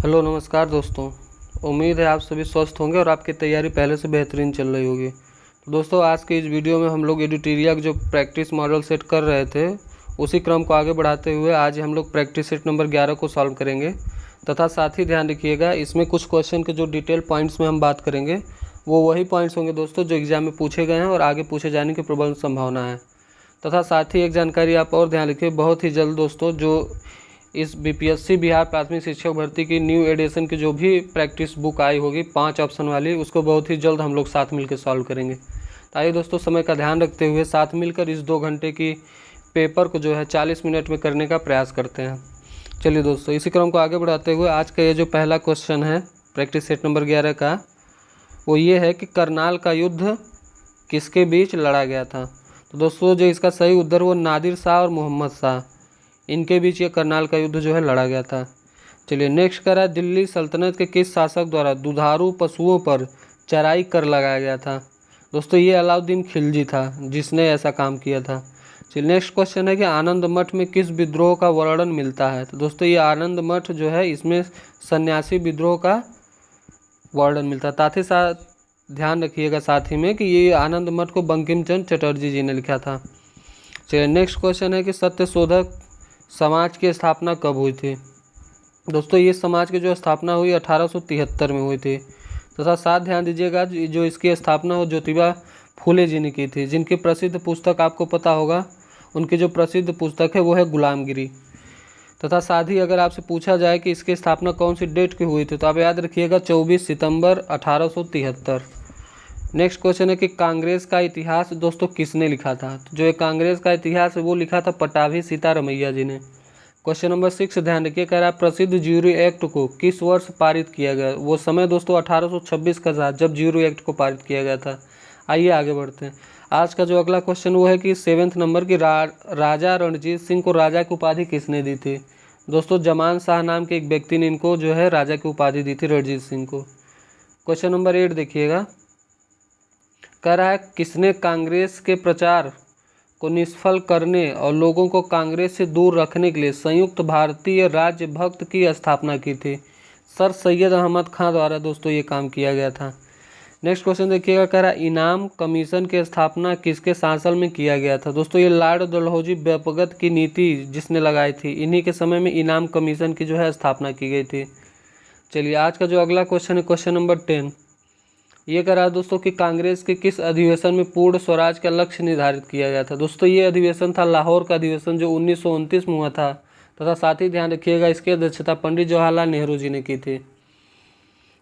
Hello नमस्कार दोस्तों। उम्मीद है आप सभी स्वस्थ होंगे और आपकी तैयारी पहले से बेहतरीन चल रही होगी। तो दोस्तों आज के इस वीडियो में हम लोग एडिटोरिया जो प्रैक्टिस मॉडल सेट कर रहे थे उसी क्रम को आगे बढ़ाते हुए आज हम लोग प्रैक्टिस सेट नंबर 11 को सॉल्व करेंगे। तथा साथ ही ध्यान रखिएगा इसमें कुछ क्वेश्चन के जो डिटेल पॉइंट्स में हम बात करेंगे वो वही पॉइंट्स होंगे दोस्तों जो एग्जाम में पूछे गए हैं और आगे पूछे जाने की प्रबल संभावना है। तथा साथ ही एक जानकारी आप और ध्यान रखिए, बहुत ही जल्द दोस्तों जो इस बीपीएससी बिहार प्राथमिक शिक्षक भर्ती की न्यू एडिशन की जो भी प्रैक्टिस बुक आई होगी 5 ऑप्शन वाली, उसको बहुत ही जल्द हम लोग साथ मिलकर सॉल्व करेंगे। तो आइए दोस्तों समय का ध्यान रखते हुए साथ मिलकर इस 2 घंटे की पेपर को जो है 40 मिनट में करने का प्रयास करते हैं। चलिए दोस्तों इसी क्रम को आगे बढ़ाते हुए आज का ये जो पहला क्वेश्चन है प्रैक्टिस सेट नंबर 11 का, वो ये है कि करनाल का युद्ध किसके बीच लड़ा गया था। तो दोस्तों जो इसका सही उत्तर वो नादिर शाह और मोहम्मद शाह, इनके बीच ये करनाल का युद्ध जो है लड़ा गया था। चलिए नेक्स्ट करा, दिल्ली सल्तनत के किस शासक द्वारा दुधारू पशुओं पर चराई कर लगाया गया था। दोस्तों ये अलाउद्दीन खिलजी था जिसने ऐसा काम किया था। चलिए नेक्स्ट क्वेश्चन है कि आनंद मठ में किस विद्रोह का वर्णन मिलता है। तो दोस्तों ये आनंद मठ जो है इसमें सन्यासी विद्रोह का वर्णन मिलता है। साथ ही साथ ध्यान रखिएगा साथ ही में कि ये आनंद मठ को बंकिम चंद्र चटर्जी जी ने लिखा था। चलिए नेक्स्ट क्वेश्चन है कि सत्यशोधक समाज की स्थापना कब हुई थी। दोस्तों ये समाज की जो स्थापना हुई 1873 में हुई थी। तथा साथ ध्यान दीजिएगा जो इसकी स्थापना हो ज्योतिबा फूले जी ने की थी, जिनकी प्रसिद्ध पुस्तक आपको पता होगा, उनकी जो प्रसिद्ध पुस्तक है वो है गुलामगिरी। तथा साथ ही अगर आपसे पूछा जाए कि इसकी स्थापना कौन सी डेट की हुई थी तो आप याद रखिएगा 24 सितंबर 1873। नेक्स्ट क्वेश्चन है कि कांग्रेस का इतिहास दोस्तों किसने लिखा था। तो जो कांग्रेस का इतिहास है वो लिखा था पटाभी सीतारमैया जी ने। क्वेश्चन नंबर 6 ध्यान रखिए, कह रहा है प्रसिद्ध ज्यूरी एक्ट को किस वर्ष पारित किया गया। वो समय दोस्तों 1826 का था जब ज्यूरी एक्ट को पारित किया गया था। आइए आगे बढ़ते हैं। आज का जो अगला क्वेश्चन वो है कि 7वें नंबर की राजा रणजीत सिंह को राजा की उपाधि किसने दी थी। दोस्तों जमान शाह नाम के एक व्यक्ति ने इनको जो है राजा की उपाधि दी थी रणजीत सिंह को। क्वेश्चन नंबर 8 देखिएगा, कह रहा है किसने कांग्रेस के प्रचार को निष्फल करने और लोगों को कांग्रेस से दूर रखने के लिए संयुक्त भारतीय राज्य भक्त की स्थापना की थी। सर सैयद अहमद खां द्वारा दोस्तों ये काम किया गया था। नेक्स्ट क्वेश्चन देखिएगा, कह रहा है इनाम कमीशन की स्थापना किसके शासन में किया गया था। दोस्तों ये लॉर्ड डलहौजी व्यपगत की नीति जिसने लगाई थी, इन्हीं के समय में इनाम कमीशन की जो है स्थापना की गई थी। चलिए आज का जो अगला क्वेश्चन है क्वेश्चन नंबर 10, ये कह रहा है दोस्तों कि कांग्रेस के किस अधिवेशन में पूर्ण स्वराज का लक्ष्य निर्धारित किया गया था। दोस्तों ये अधिवेशन था लाहौर का अधिवेशन जो 1929 में हुआ था। तथा साथ ही ध्यान रखिएगा इसकी अध्यक्षता पंडित जवाहरलाल नेहरू जी ने की थी।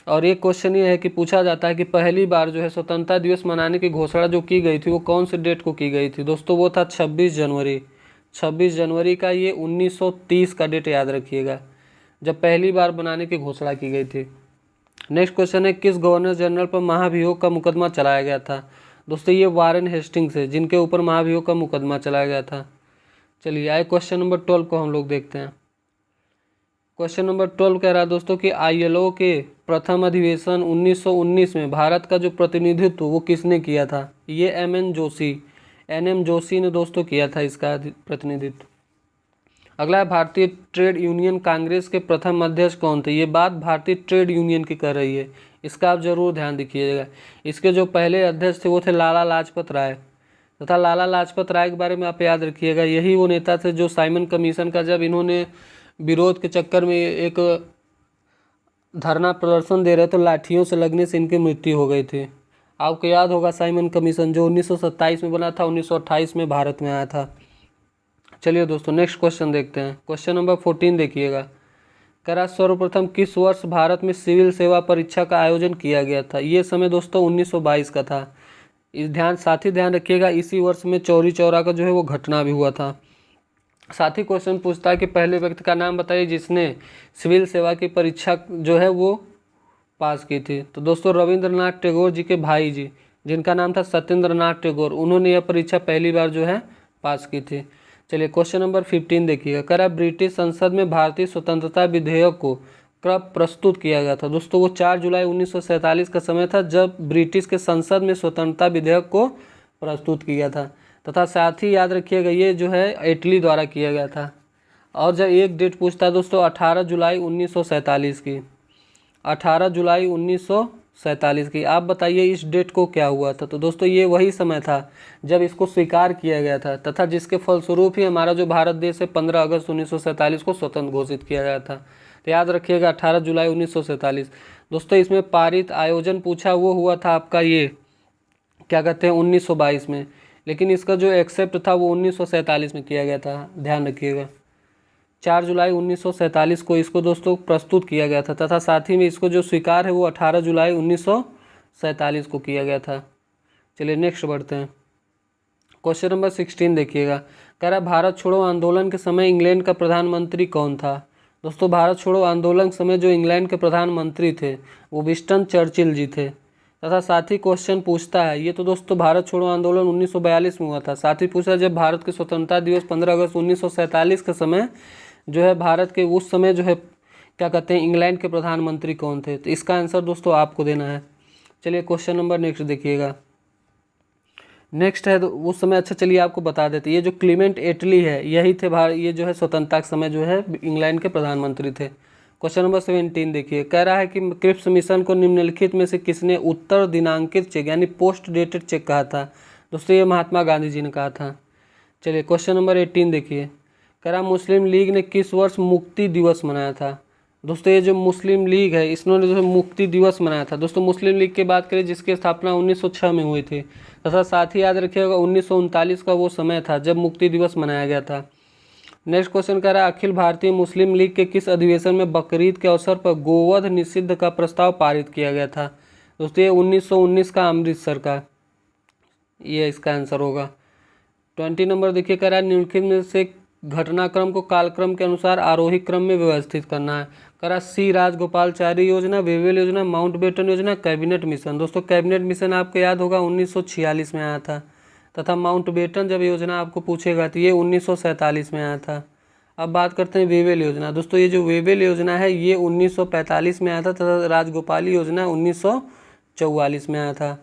और एक क्वेश्चन ये है कि पूछा जाता है कि पहली बार जो है स्वतंत्रता दिवस मनाने की घोषणा जो की गई थी वो कौन से डेट को की गई थी। दोस्तों वो था 26 जनवरी। 26 जनवरी का ये 1930 का डेट याद रखिएगा जब पहली बार बनाने की घोषणा की गई थी। नेक्स्ट क्वेश्चन है किस गवर्नर जनरल पर महाभियोग का मुकदमा चलाया गया था। दोस्तों ये वारेन हेस्टिंग्स है जिनके ऊपर महाभियोग का मुकदमा चलाया गया था। चलिए आए क्वेश्चन नंबर 12 को हम लोग देखते हैं। क्वेश्चन नंबर 12 कह रहा है दोस्तों कि आईएलओ के प्रथम अधिवेशन 1919 में भारत का जो प्रतिनिधित्व वो किसने किया था। ये एन एम जोशी ने दोस्तों किया था इसका प्रतिनिधित्व। अगला है भारतीय ट्रेड यूनियन कांग्रेस के प्रथम अध्यक्ष कौन थे। ये बात भारतीय ट्रेड यूनियन की कर रही है, इसका आप जरूर ध्यान रखिएगा। इसके जो पहले अध्यक्ष थे वो थे लाला लाजपत राय। तथा लाला लाजपत राय के बारे में आप याद रखिएगा, यही वो नेता थे जो साइमन कमीशन का जब इन्होंने विरोध के चक्कर में एक धरना प्रदर्शन दे रहे तो लाठियों से लगने से इनकी मृत्यु हो गई थी। आपको याद होगा साइमन कमीशन जो 1927 में बना था, 1928 में भारत में आया था। चलिए दोस्तों नेक्स्ट क्वेश्चन देखते हैं। क्वेश्चन नंबर 14 देखिएगा, कह रहा सर्वप्रथम किस वर्ष भारत में सिविल सेवा परीक्षा का आयोजन किया गया था। ये समय दोस्तों 1922 का था। इस साथ ही ध्यान रखिएगा इसी वर्ष में चौरी चौरा का जो है वो घटना भी हुआ था। साथ ही क्वेश्चन पूछता है कि पहले व्यक्ति का नाम बताइए जिसने सिविल सेवा की परीक्षा जो है वो पास की थी। तो दोस्तों रविंद्रनाथ टैगोर जी के भाई जी जिनका नाम था सत्येंद्र नाथ टैगोर, उन्होंने यह परीक्षा पहली बार जो है पास की थी। चलिए क्वेश्चन नंबर 15 देखिएगा, कह रहा ब्रिटिश संसद में भारतीय स्वतंत्रता विधेयक को कब प्रस्तुत किया गया था। दोस्तों वो 4 जुलाई 1947 का समय था जब ब्रिटिश के संसद में स्वतंत्रता विधेयक को प्रस्तुत किया था। तथा साथ ही याद रखिएगा ये जो है इटली द्वारा किया गया था। और जब एक डेट पूछता है दोस्तों 18 जुलाई 1947 की, 18 जुलाई 1947 की, आप बताइए इस डेट को क्या हुआ था। तो दोस्तों ये वही समय था जब इसको स्वीकार किया गया था तथा जिसके फलस्वरूप ही हमारा जो भारत देश है 15 अगस्त 1947 को स्वतंत्र घोषित किया गया था। तो याद रखिएगा 18 जुलाई 1947। दोस्तों इसमें पारित आयोजन पूछा वो हुआ था आपका ये क्या कहते हैं 1922 में, लेकिन इसका जो एक्सेप्ट था वो 1947 में किया गया था, ध्यान रखिएगा। 4 जुलाई 1947 को इसको दोस्तों प्रस्तुत किया गया था तथा साथ ही में इसको जो स्वीकार है वो 18 जुलाई 1947 को किया गया था। चलिए नेक्स्ट बढ़ते हैं। क्वेश्चन नंबर 16 देखिएगा, कह रहा भारत छोड़ो आंदोलन के समय इंग्लैंड का प्रधानमंत्री कौन था। दोस्तों भारत छोड़ो आंदोलन के समय जो इंग्लैंड के प्रधानमंत्री थे वो विंस्टन चर्चिल जी थे। तथा साथ ही क्वेश्चन पूछता है, ये तो दोस्तों भारत छोड़ो आंदोलन 1942 में हुआ था, साथ ही पूछा जब भारत के स्वतंत्रता दिवस 15 अगस्त 1947 के समय जो है भारत के उस समय जो है क्या कहते हैं इंग्लैंड के प्रधानमंत्री कौन थे। तो इसका आंसर दोस्तों आपको देना है। चलिए क्वेश्चन नंबर नेक्स्ट देखिएगा। नेक्स्ट है तो उस समय, अच्छा चलिए आपको बता देते, ये जो क्लीमेंट एटली है यही थे ये जो है स्वतंत्रता के समय जो है इंग्लैंड के प्रधानमंत्री थे। क्वेश्चन नंबर 17 देखिए, कह रहा है कि क्रिप्स मिशन को निम्नलिखित में से किसने उत्तर दिनांकित चेक यानी पोस्ट डेटेड चेक कहा था। दोस्तों ये महात्मा गांधी जी ने कहा था। चलिए क्वेश्चन नंबर 18 देखिए, कह रहा मुस्लिम लीग ने किस वर्ष मुक्ति दिवस मनाया था। दोस्तों ये जो मुस्लिम लीग है इसने जो मुक्ति दिवस मनाया था। दोस्तों मुस्लिम लीग की बात करें जिसकी स्थापना 1906 में हुई थी तथा साथ ही याद रखिएगा 1939 का वो समय था जब मुक्ति दिवस मनाया गया था। नेक्स्ट क्वेश्चन कह रहा है अखिल भारतीय मुस्लिम लीग के किस अधिवेशन में बकरीद के अवसर पर गोवध निषिद्ध का प्रस्ताव पारित किया गया था। दोस्तों ये 1919 का अमृतसर का, ये इसका आंसर होगा। 20 नंबर देखिए, कह रहा है निम्नलिखित में से घटनाक्रम को कालक्रम के अनुसार आरोही क्रम में व्यवस्थित करना है। कह रहा सी राजगोपालचारी योजना, वेवेल योजना, माउंटबेटन योजना, कैबिनेट मिशन। दोस्तों कैबिनेट मिशन आपको याद होगा 1946 में आया था तथा माउंटबेटन जब योजना आपको पूछेगा तो ये 1947 में आया था। अब बात करते हैं वेवेल योजना। दोस्तों ये जो वेवेल योजना है ये 1945 में आया था तथा राजगोपाली योजना 1944 में आया था।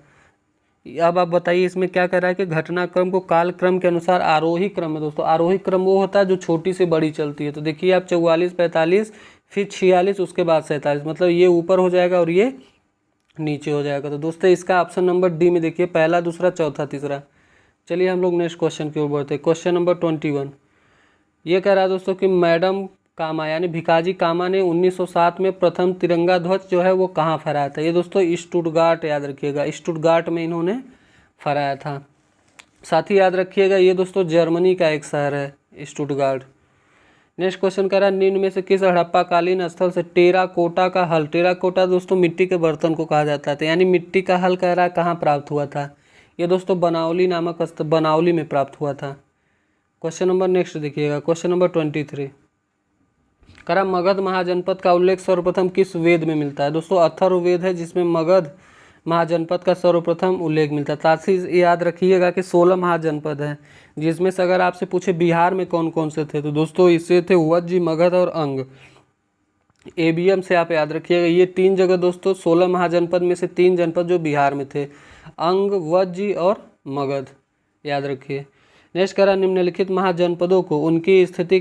अब आप बताइए इसमें क्या कह रहा है कि घटनाक्रम को कालक्रम के अनुसार आरोही क्रम है। दोस्तों आरोही क्रम वो होता है जो छोटी से बड़ी चलती है। तो देखिए आप 44, 45, फिर 46, उसके बाद 47, मतलब ये ऊपर हो जाएगा और ये नीचे हो जाएगा। तो दोस्तों इसका ऑप्शन नंबर डी में देखिए पहला, दूसरा, चौथा, तीसरा। चलिए हम लोग नेक्स्ट क्वेश्चन की ओर बढ़ते हैं। क्वेश्चन नंबर 21 ये कह रहा है दोस्तों कि मैडम कामा यानी भिकाजी कामा ने 1907 में प्रथम तिरंगा ध्वज जो है वो कहाँ फहराया था। ये दोस्तों स्टुटगार्ट, याद रखिएगा स्टुटगार्ट में इन्होंने फहराया था। साथ ही याद रखिएगा ये दोस्तों जर्मनी का एक शहर है स्टुटगार्ट। नेक्स्ट क्वेश्चन कह रहा है निम्न में से किस हड़प्पाकालीन स्थल से टेराकोटा का हल, टेराकोटा दोस्तों मिट्टी के बर्तन को कहा जाता है, यानी मिट्टी का हल कह रहा है कहाँ प्राप्त हुआ था। ये दोस्तों बनावली नामक स्थल बनावली में प्राप्त हुआ था। क्वेश्चन नंबर नेक्स्ट देखिएगा। क्वेश्चन नंबर 23 कह रहा मगध महाजनपद का उल्लेख सर्वप्रथम किस वेद में मिलता है। दोस्तों अथर्ववेद है जिसमें मगध महाजनपद का सर्वप्रथम उल्लेख मिलता है। साथ ही याद रखिएगा कि 16 महाजनपद हैं जिसमें से अगर आपसे पूछे बिहार में कौन कौन से थे तो दोस्तों इससे थे वज्जी, मगध और अंग। एबीएम से आप याद रखिएगा ये 3 जगह दोस्तों 16 महाजनपद में से 3 जनपद जो बिहार में थे, अंग, वज्जी और मगध, याद रखिए। नेक्स्ट कह रहा निम्नलिखित महाजनपदों को उनकी स्थिति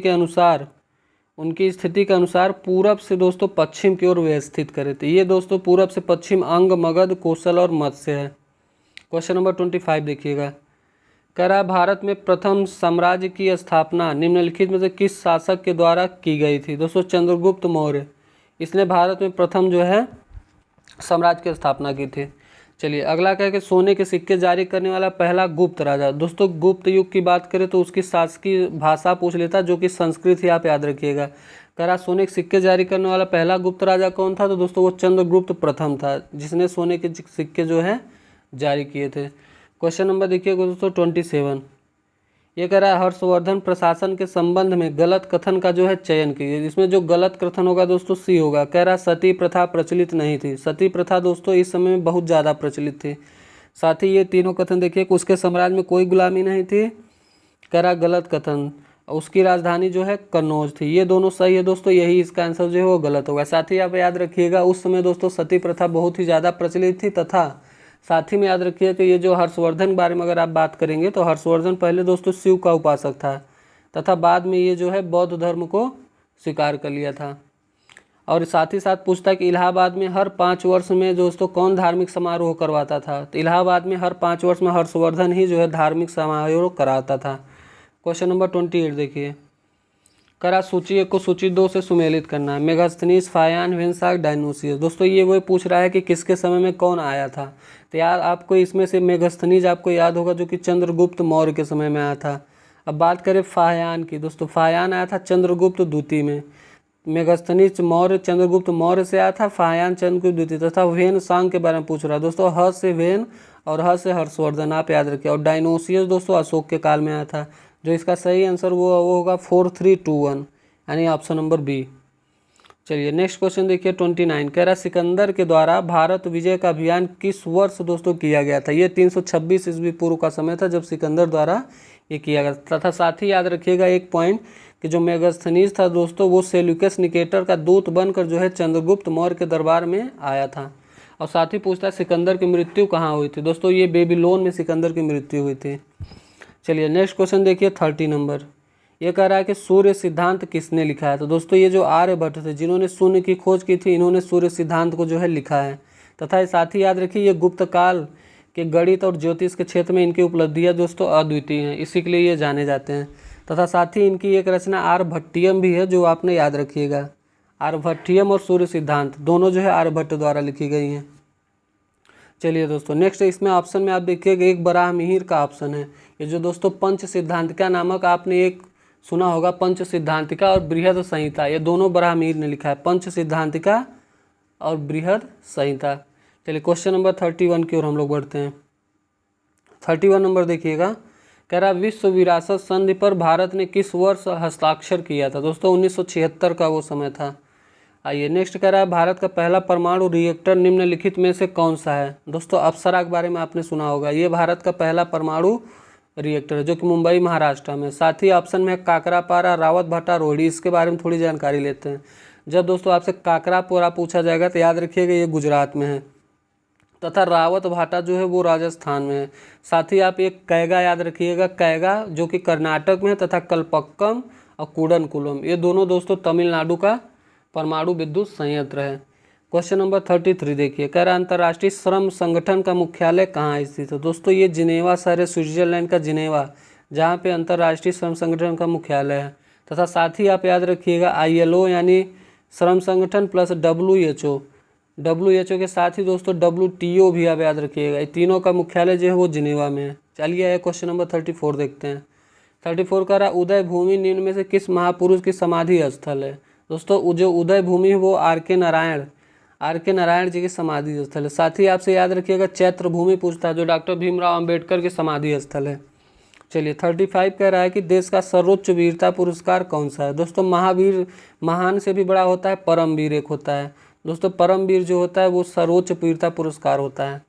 के अनुसार पूरब से दोस्तों पश्चिम की ओर व्यवस्थित करे। तो ये दोस्तों पूरब से पश्चिम अंग, मगध, कौशल और मत्स्य है। क्वेश्चन नंबर 25 देखिएगा। कह रहा भारत में प्रथम साम्राज्य की स्थापना निम्नलिखित में से किस शासक के द्वारा की गई थी। दोस्तों चंद्रगुप्त मौर्य, इसने भारत में प्रथम जो है साम्राज्य की स्थापना की थी। चलिए अगला क्या है कि सोने के सिक्के जारी करने वाला पहला गुप्त राजा। दोस्तों गुप्त युग की बात करें तो उसकी शासकीय भाषा पूछ लेता जो कि संस्कृत ही, आप याद रखिएगा। कह रहा सोने के सिक्के जारी करने वाला पहला गुप्त राजा कौन था, तो दोस्तों वो चंद्रगुप्त प्रथम था जिसने सोने के सिक्के जो है जारी किए थे। क्वेश्चन नंबर देखिएगा दोस्तों 27 ये कह रहा है हर्षवर्धन प्रशासन के संबंध में गलत कथन का जो है चयन कीजिए। इसमें जो गलत कथन होगा दोस्तों सी होगा। कह रहा सती प्रथा प्रचलित नहीं थी। सती प्रथा दोस्तों इस समय में बहुत ज़्यादा प्रचलित थी। साथ ही ये तीनों कथन देखिए कि उसके साम्राज्य में कोई गुलामी नहीं थी, कह रहा गलत कथन, उसकी राजधानी जो है कन्नौज थी। ये दोनों सही है दोस्तों, यही इसका आंसर जो है वो गलत होगा। साथ ही आप याद रखिएगा उस समय दोस्तों सती प्रथा बहुत ही ज़्यादा प्रचलित थी तथा साथ ही में याद रखिए कि ये जो हर्षवर्धन के बारे में अगर आप बात करेंगे तो हर्षवर्धन पहले दोस्तों शिव का उपासक था, तथा बाद में ये जो है बौद्ध धर्म को स्वीकार कर लिया था। और साथ ही साथ पूछता है कि इलाहाबाद में हर 5 वर्ष में दोस्तों कौन धार्मिक समारोह करवाता था। तो इलाहाबाद में हर 5 वर्ष में हर्षवर्धन ही जो है धार्मिक समारोह कराता था। क्वेश्चन नंबर 28 देखिए, करा सूची 1 को सूची 2 से सुमेलित करना है। मेगास्थनीज, फायान, वेंसाक, डायनोसियस। दोस्तों ये वो पूछ रहा है कि किसके समय में कौन आया था। तो यार आपको इसमें से मेगास्थनीज आपको याद होगा जो कि चंद्रगुप्त मौर्य के समय में आया था। अब बात करें फायान की, दोस्तों फायान आया था चंद्रगुप्त द्वितीय में। मेगास्थनीज मौर्य चंद्रगुप्त मौर्य से आया था, फायान चंद्रगुप्त द्वितीय। तथा वेन सांग के बारे में पूछ रहा है दोस्तों, ह से वेन और ह से हर्षवर्धन, आप याद रखिए। और डायनोसियस दोस्तों अशोक के काल में आया था। जो इसका सही आंसर वो होगा 4321, यानी ऑप्शन नंबर बी। चलिए नेक्स्ट क्वेश्चन देखिए 29, कह रहा सिकंदर के द्वारा भारत विजय का अभियान किस वर्ष दोस्तों किया गया था। ये 326 ईस्वी पूर्व का समय था जब सिकंदर द्वारा ये किया गया। तथा साथ ही याद रखिएगा एक पॉइंट कि जो मेगास्थनीज था दोस्तों वो सेल्यूकस निकेटर का दूत बनकर जो है चंद्रगुप्त मौर्य के दरबार में आया था। और साथ ही पूछता है सिकंदर की मृत्यु कहाँ हुई थी। दोस्तों ये बेबीलोन में सिकंदर की मृत्यु हुई थी। चलिए नेक्स्ट क्वेश्चन देखिए 30 नंबर, ये कह रहा है कि सूर्य सिद्धांत किसने लिखा है। तो दोस्तों ये जो आर्यभट्ट थे जिन्होंने शून्य की खोज की थी, इन्होंने सूर्य सिद्धांत को जो है लिखा है। तथा साथ ही याद रखिए ये गुप्त काल के गणित और ज्योतिष के क्षेत्र में इनकी उपलब्धियां दोस्तों अद्वितीय हैं, इसी के लिए ये जाने जाते हैं। तथा साथ ही इनकी एक रचना आर्यभट्टियम भी है जो आपने याद रखिएगा। आर्यभट्टियम और सूर्य सिद्धांत दोनों जो है आर्यभट्ट द्वारा लिखी गई हैं। चलिए दोस्तों नेक्स्ट इसमें ऑप्शन में आप देखिएगा एक बराहमिहिर का ऑप्शन है। ये जो दोस्तों पंच सिद्धांतिका नामक आपने एक सुना होगा, पंच सिद्धांतिका और बृहद संहिता, ये दोनों बराहमिहिर ने लिखा है, पंच सिद्धांतिका और बृहद संहिता। चलिए क्वेश्चन नंबर 31 की ओर हम लोग बढ़ते हैं। 31 नंबर देखिएगा, कह रहा विश्व विरासत संधि पर भारत ने किस वर्ष हस्ताक्षर किया था। दोस्तों 1976 का वो समय था। आइए नेक्स्ट कह रहा है भारत का पहला परमाणु रिएक्टर निम्नलिखित में से कौन सा है। दोस्तों अप्सरा के बारे में आपने सुना होगा, ये भारत का पहला परमाणु रिएक्टर है जो कि मुंबई महाराष्ट्र में। साथ ही ऑप्शन में है काकरापारा, रावतभाटा, रोहिणी। इसके बारे में थोड़ी जानकारी लेते हैं। जब दोस्तों आपसे काकरापारा पूछा जाएगा तो याद रखिएगा ये गुजरात में है, तथा रावतभाटा जो है वो राजस्थान में है। साथ ही आप एक कैगा याद रखिएगा, कैगा जो कि कर्नाटक में है, तथा कलपक्कम और कूडनकुलम ये दोनों दोस्तों तमिलनाडु का परमाणु विद्युत संयंत्र है। क्वेश्चन नंबर 33 देखिए, कह रहा अंतर्राष्ट्रीय श्रम संगठन का मुख्यालय कहाँ स्थित है। दोस्तों ये जिनेवा शहर है, स्विट्जरलैंड का जिनेवा, जहाँ पे अंतर्राष्ट्रीय श्रम संगठन का मुख्यालय है। तथा साथ ही आप याद रखिएगा ILO यानी श्रम संगठन प्लस WHO के साथ ही दोस्तों WTO भी आप याद रखिएगा। ये तीनों का मुख्यालय जो है वो जिनेवा में है। चलिए क्वेश्चन नंबर 34 देखते हैं। 34 कह रहा उदय भूमि निम्न में से किस महापुरुष की समाधि स्थल है। दोस्तों जो उदय भूमि है वो R.K. नारायण जी की समाधि स्थल है। साथ ही आपसे याद रखिएगा चैत्र भूमि पूछता है जो डॉक्टर भीमराव अंबेडकर की समाधि स्थल है। चलिए 35 कह रहा है कि देश का सर्वोच्च वीरता पुरस्कार कौन सा है। दोस्तों महावीर, महान से भी बड़ा होता है परमवीर एक होता है। दोस्तों परमवीर जो होता है वो सर्वोच्च वीरता पुरस्कार होता है।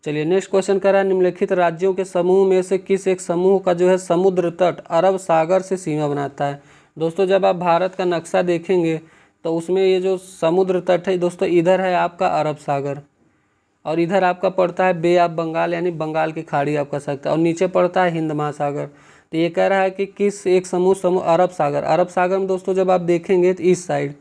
चलिए नेक्स्ट क्वेश्चन कह रहा है निम्नलिखित राज्यों के समूह में से किस एक समूह का जो है समुद्र तट अरब सागर से सीमा बनाता है। दोस्तों जब आप भारत का नक्शा देखेंगे तो उसमें ये जो समुद्र तट है दोस्तों, इधर है आपका अरब सागर और इधर आपका पड़ता है बे ऑफ बंगाल यानी बंगाल की खाड़ी आप कह सकते हैं, और नीचे पड़ता है हिंद महासागर। तो ये कह रहा है कि किस एक समूह अरब सागर में दोस्तों जब आप देखेंगे तो इस साइड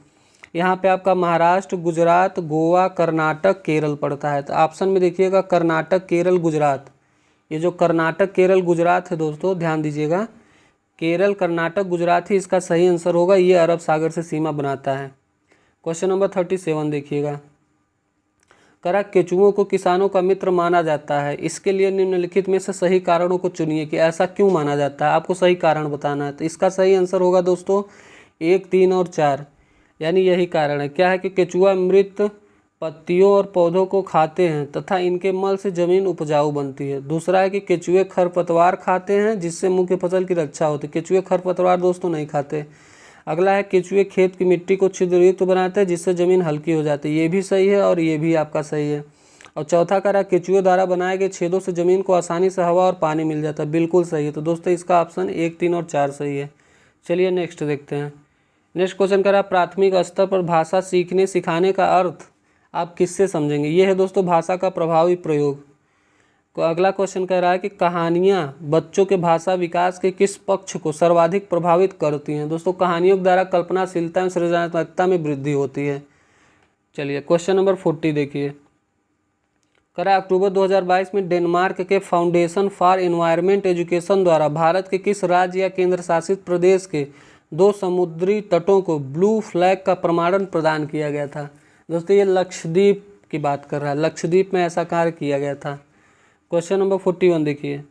यहाँ पे आपका महाराष्ट्र, गुजरात, गोवा, कर्नाटक, केरल पड़ता है। तो ऑप्शन में देखिएगा कर्नाटक, केरल, गुजरात। ये जो कर्नाटक, केरल, गुजरात है दोस्तों ध्यान दीजिएगा, केरल, कर्नाटक, गुजरात ही इसका सही आंसर होगा। ये अरब सागर से सीमा बनाता है। क्वेश्चन नंबर 37 देखिएगा, करा केचुओं को किसानों का मित्र माना जाता है, इसके लिए निम्नलिखित में से सही कारणों को चुनिए कि ऐसा क्यों माना जाता है। आपको सही कारण बताना है। तो इसका सही आंसर होगा दोस्तों 1, 3 और 4, यानी यही कारण है। क्या है कि केचुआ मृत पत्तियों और पौधों को खाते हैं तथा इनके मल से जमीन उपजाऊ बनती है। दूसरा है कि केचुए खरपतवार खाते हैं जिससे मुख्य फसल की रक्षा होती है। केचुए खरपतवार दोस्तों नहीं खाते। अगला है केचुए खेत की मिट्टी को छिद्रयुक्त बनाते हैं जिससे ज़मीन हल्की हो जाती है। ये भी सही है और ये भी आपका सही है। और चौथा कह रहा है केचुए द्वारा बनाए गए छेदों से ज़मीन को आसानी से हवा और पानी मिल जाता है। बिल्कुल सही है। तो दोस्तों इसका ऑप्शन 1, 3 और 4 सही है। चलिए नेक्स्ट देखते हैं। नेक्स्ट क्वेश्चन कह रहा है प्राथमिक स्तर पर भाषा सीखने सिखाने का अर्थ आप किससे समझेंगे। ये है दोस्तों भाषा का प्रभावी प्रयोग। अगला क्वेश्चन कह रहा है कि कहानियाँ बच्चों के भाषा विकास के किस पक्ष को सर्वाधिक प्रभावित करती हैं। दोस्तों कहानियों के द्वारा कल्पनाशीलता में सृजनात्मकता में वृद्धि होती है। चलिए क्वेश्चन नंबर 40 देखिए, करा अक्टूबर 2022 में डेनमार्क के फाउंडेशन फॉर एनवायरमेंट एजुकेशन द्वारा भारत के किस राज्य या केंद्र शासित प्रदेश के 2 समुद्री तटों को ब्लू फ्लैग का प्रमाणन प्रदान किया गया था। दोस्तों ये लक्षद्वीप की बात कर रहा है, लक्षद्वीप में ऐसा कार्य किया गया था। क्वेश्चन नंबर 41 देखिए,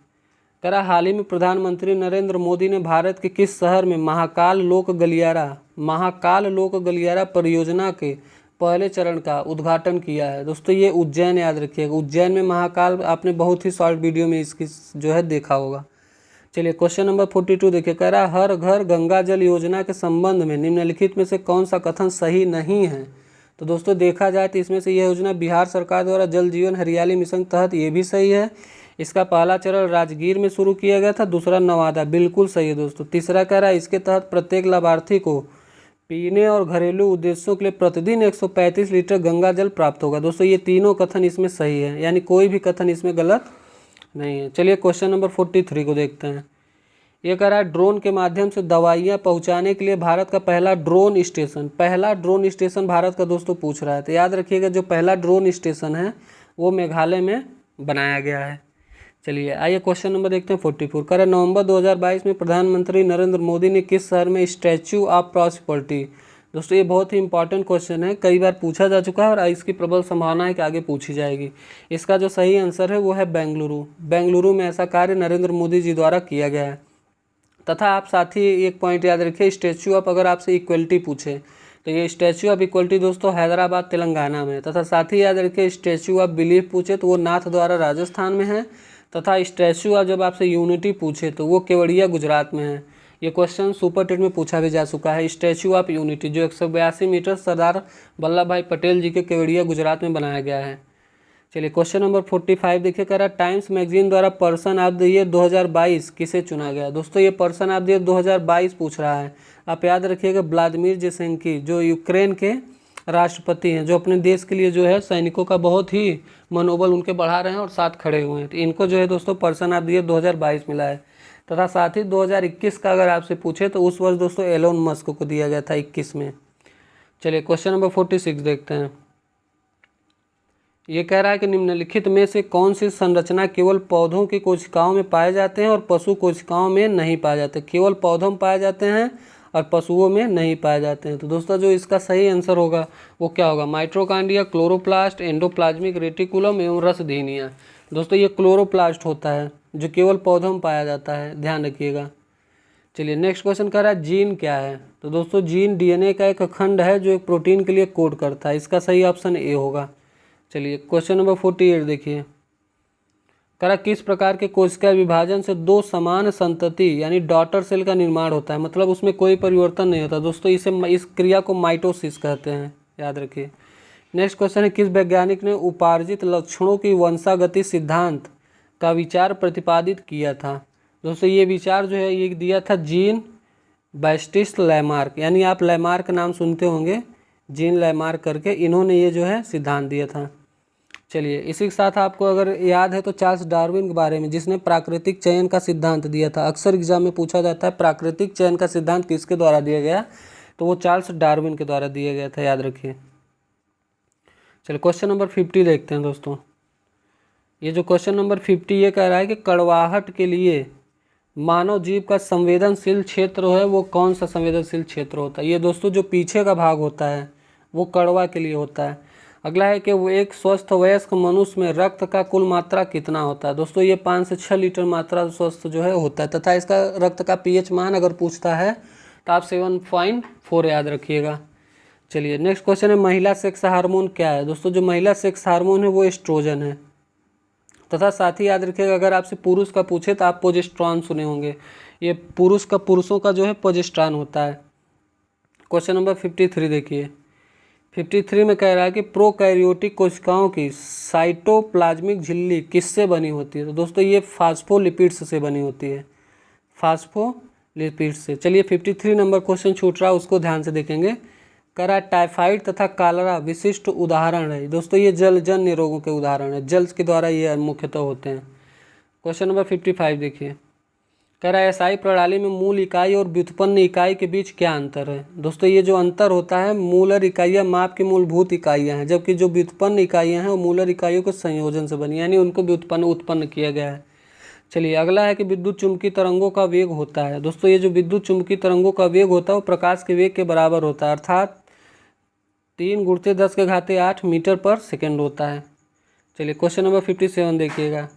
करा हाल ही में प्रधानमंत्री नरेंद्र मोदी ने भारत के किस शहर में महाकाल लोक गलियारा परियोजना के पहले चरण का उद्घाटन किया है। दोस्तों ये उज्जैन, याद रखिएगा उज्जैन में महाकाल, आपने बहुत ही शॉर्ट वीडियो में इसकी जो है देखा होगा। चलिए क्वेश्चन नंबर 42 देखिए, कह रहा हर घर गंगा जल योजना के संबंध में निम्नलिखित में से कौन सा कथन सही नहीं है। तो दोस्तों देखा जाए तो इसमें से यह योजना बिहार सरकार द्वारा जल जीवन हरियाली मिशन के तहत ये भी सही है। इसका पहला चरण राजगीर में शुरू किया गया था, दूसरा नवादा, बिल्कुल सही है दोस्तों। तीसरा कह रहा है इसके तहत प्रत्येक लाभार्थी को पीने और घरेलू उद्देश्यों के लिए प्रतिदिन 135 लीटर गंगा जल प्राप्त होगा। दोस्तों ये तीनों कथन इसमें सही है, यानी कोई भी कथन इसमें गलत नहीं है। चलिए क्वेश्चन नंबर 43 को देखते हैं। ये कह रहा है ड्रोन के माध्यम से दवाइयाँ पहुँचाने के लिए भारत का पहला ड्रोन स्टेशन भारत का दोस्तों पूछ रहा है। तो याद रखिएगा जो पहला ड्रोन स्टेशन है वो मेघालय में बनाया गया है। चलिए आइए क्वेश्चन नंबर देखते हैं 44। कह रहा है नवंबर 2022 में प्रधानमंत्री नरेंद्र मोदी ने किस शहर में स्टैच्यू ऑफ प्रॉस्पेरिटी। दोस्तों ये बहुत ही इंपॉर्टेंट क्वेश्चन है, कई बार पूछा जा चुका है और इसकी प्रबल संभावना है कि आगे पूछी जाएगी। इसका जो सही आंसर है वो है बेंगलुरु में ऐसा कार्य नरेंद्र मोदी जी द्वारा किया गया है। तथा आप साथ ही एक पॉइंट याद रखिए, स्टैच्यू ऑफ अगर आपसे इक्वलिटी पूछे तो ये स्टैच्यू ऑफ इक्वलिटी दोस्तों हैदराबाद तेलंगाना में। तथा साथ ही याद रखिए स्टैच्यू ऑफ बिलीफ पूछे तो वो नाथद्वारा राजस्थान में है। तथा स्टैच्यू ऑफ जब आपसे यूनिटी पूछे तो वो केवड़िया गुजरात में है। ये क्वेश्चन सुपर टेट में पूछा भी जा चुका है। स्टैच्यू ऑफ यूनिटी जो 182 मीटर सरदार वल्लभ भाई पटेल जी के केवड़िया गुजरात में बनाया गया है। चलिए क्वेश्चन नंबर 45 देखिए, कह रहा टाइम्स मैगजीन द्वारा पर्सन ऑफ द ईयर 2022 किसे चुना गया। दोस्तों ये पर्सन ऑफ द ईयर 2022 पूछ रहा है। आप याद रखिएगा व्लादिमीर जेलेंस्की जो यूक्रेन के राष्ट्रपति हैं, जो अपने देश के लिए जो है सैनिकों का बहुत ही मनोबल उनके बढ़ा रहे हैं और साथ खड़े हुए हैं। तो इनको जो है दोस्तों पर्सन ऑफ द ईयर 2022 मिला है। तथा साथ ही 2021 का अगर आपसे पूछे तो उस वर्ष दोस्तों एलोन मस्क को दिया गया था 21 में। चलिए क्वेश्चन नंबर 46 देखते हैं। ये कह रहा है कि निम्नलिखित में से कौन सी संरचना केवल पौधों की कोशिकाओं में पाए जाते हैं और पशु कोशिकाओं में नहीं पाए जाते। केवल पौधों में पाए जाते हैं और पशुओं में नहीं पाए जाते हैं। तो दोस्तों जो इसका सही आंसर होगा वो क्या होगा, माइटोकॉन्ड्रिया, क्लोरोप्लास्ट, एंडोप्लाज्मिक रेटिकुलम एवं रसधीनिया। दोस्तों ये क्लोरोप्लास्ट होता है जो केवल पौधों में पाया जाता है, ध्यान रखिएगा। चलिए नेक्स्ट क्वेश्चन कह रहा है जीन क्या है। तो दोस्तों जीन डीएनए का एक खंड है जो एक प्रोटीन के लिए कोड करता है। इसका सही ऑप्शन ए होगा। चलिए क्वेश्चन नंबर 48 देखिए, करा किस प्रकार के कोशिका विभाजन से 2 समान संतति यानी डॉटर सेल का निर्माण होता है, मतलब उसमें कोई परिवर्तन नहीं होता। दोस्तों इस क्रिया को माइटोसिस कहते हैं, याद रखिए। नेक्स्ट क्वेश्चन है किस वैज्ञानिक ने उपार्जित लक्षणों की वंशागति सिद्धांत का विचार प्रतिपादित किया था। दोस्तों ये विचार जो है ये दिया था जीन बैप्टिस्ट लैमार्क, यानी आप लैमार्क नाम सुनते होंगे, जीन लैमार्क करके इन्होंने ये जो है सिद्धांत दिया था। चलिए इसी के साथ आपको अगर याद है तो चार्ल्स डार्विन के बारे में, जिसने प्राकृतिक चयन का सिद्धांत दिया था। अक्सर एग्जाम में पूछा जाता है प्राकृतिक चयन का सिद्धांत किसके द्वारा दिया गया, तो वो चार्ल्स डार्विन के द्वारा दिया गया था, याद रखिए। चलिए क्वेश्चन नंबर 50 देखते हैं दोस्तों। ये जो क्वेश्चन नंबर 50 ये कह रहा है कि कड़वाहट के लिए मानव जीव का संवेदनशील क्षेत्र है वो कौन सा संवेदनशील क्षेत्र होता है। ये दोस्तों जो पीछे का भाग होता है वो कड़वा के लिए होता है। अगला है कि वो एक स्वस्थ वयस्क मनुष्य में रक्त का कुल मात्रा कितना होता है। दोस्तों ये 5 से 6 लीटर मात्रा स्वस्थ जो है होता है। तथा इसका रक्त का पीएच मान अगर पूछता है तो आप 7.4 याद रखिएगा। चलिए नेक्स्ट क्वेश्चन है महिला सेक्स हार्मोन क्या है। दोस्तों जो महिला सेक्स हार्मोन है वो एस्ट्रोजन है। तथा साथ ही याद रखिएगा अगर आपसे पुरुष का पूछे तो आप प्रोजेस्टेरॉन सुने होंगे। ये पुरुषों का जो है प्रोजेस्टेरॉन होता है। क्वेश्चन नंबर 53 देखिए। 53 में कह रहा है कि प्रोकैरियोटिक कोशिकाओं की साइटोप्लाज्मिक झिल्ली किससे बनी होती है। तो दोस्तों ये फास्फोलिपिड्स से बनी होती है, फास्फोलिपिड्स से। चलिए 53 नंबर क्वेश्चन छूट रहा है उसको ध्यान से देखेंगे। कह रहा है टाइफाइड तथा कालरा विशिष्ट उदाहरण है। दोस्तों ये जलजन्य रोगों के उदाहरण है, जल के द्वारा ये मुख्यतः होते हैं। क्वेश्चन नंबर 55 देखिए, कह रहा है एसआई प्रणाली में मूल इकाई और व्युत्पन्न इकाई के बीच क्या अंतर है। दोस्तों ये जो अंतर होता है, मूलर इकाइयाँ माप की मूलभूत इकाइयाँ हैं, जबकि जो व्युत्पन्न इकाइयाँ हैं वो मूलर इकाइयों के संयोजन से बनी, यानी उनको उत्पन्न किया गया है। चलिए अगला है कि विद्युत चुम्बकीय तरंगों का वेग होता है। दोस्तों ये जो विद्युत चुम्बकीय तरंगों का वेग होता है वो प्रकाश के वेग के बराबर होता है, अर्थात 3 × 10⁸ मीटर पर सेकेंड होता है। चलिए क्वेश्चन नंबर 57 देखिएगा,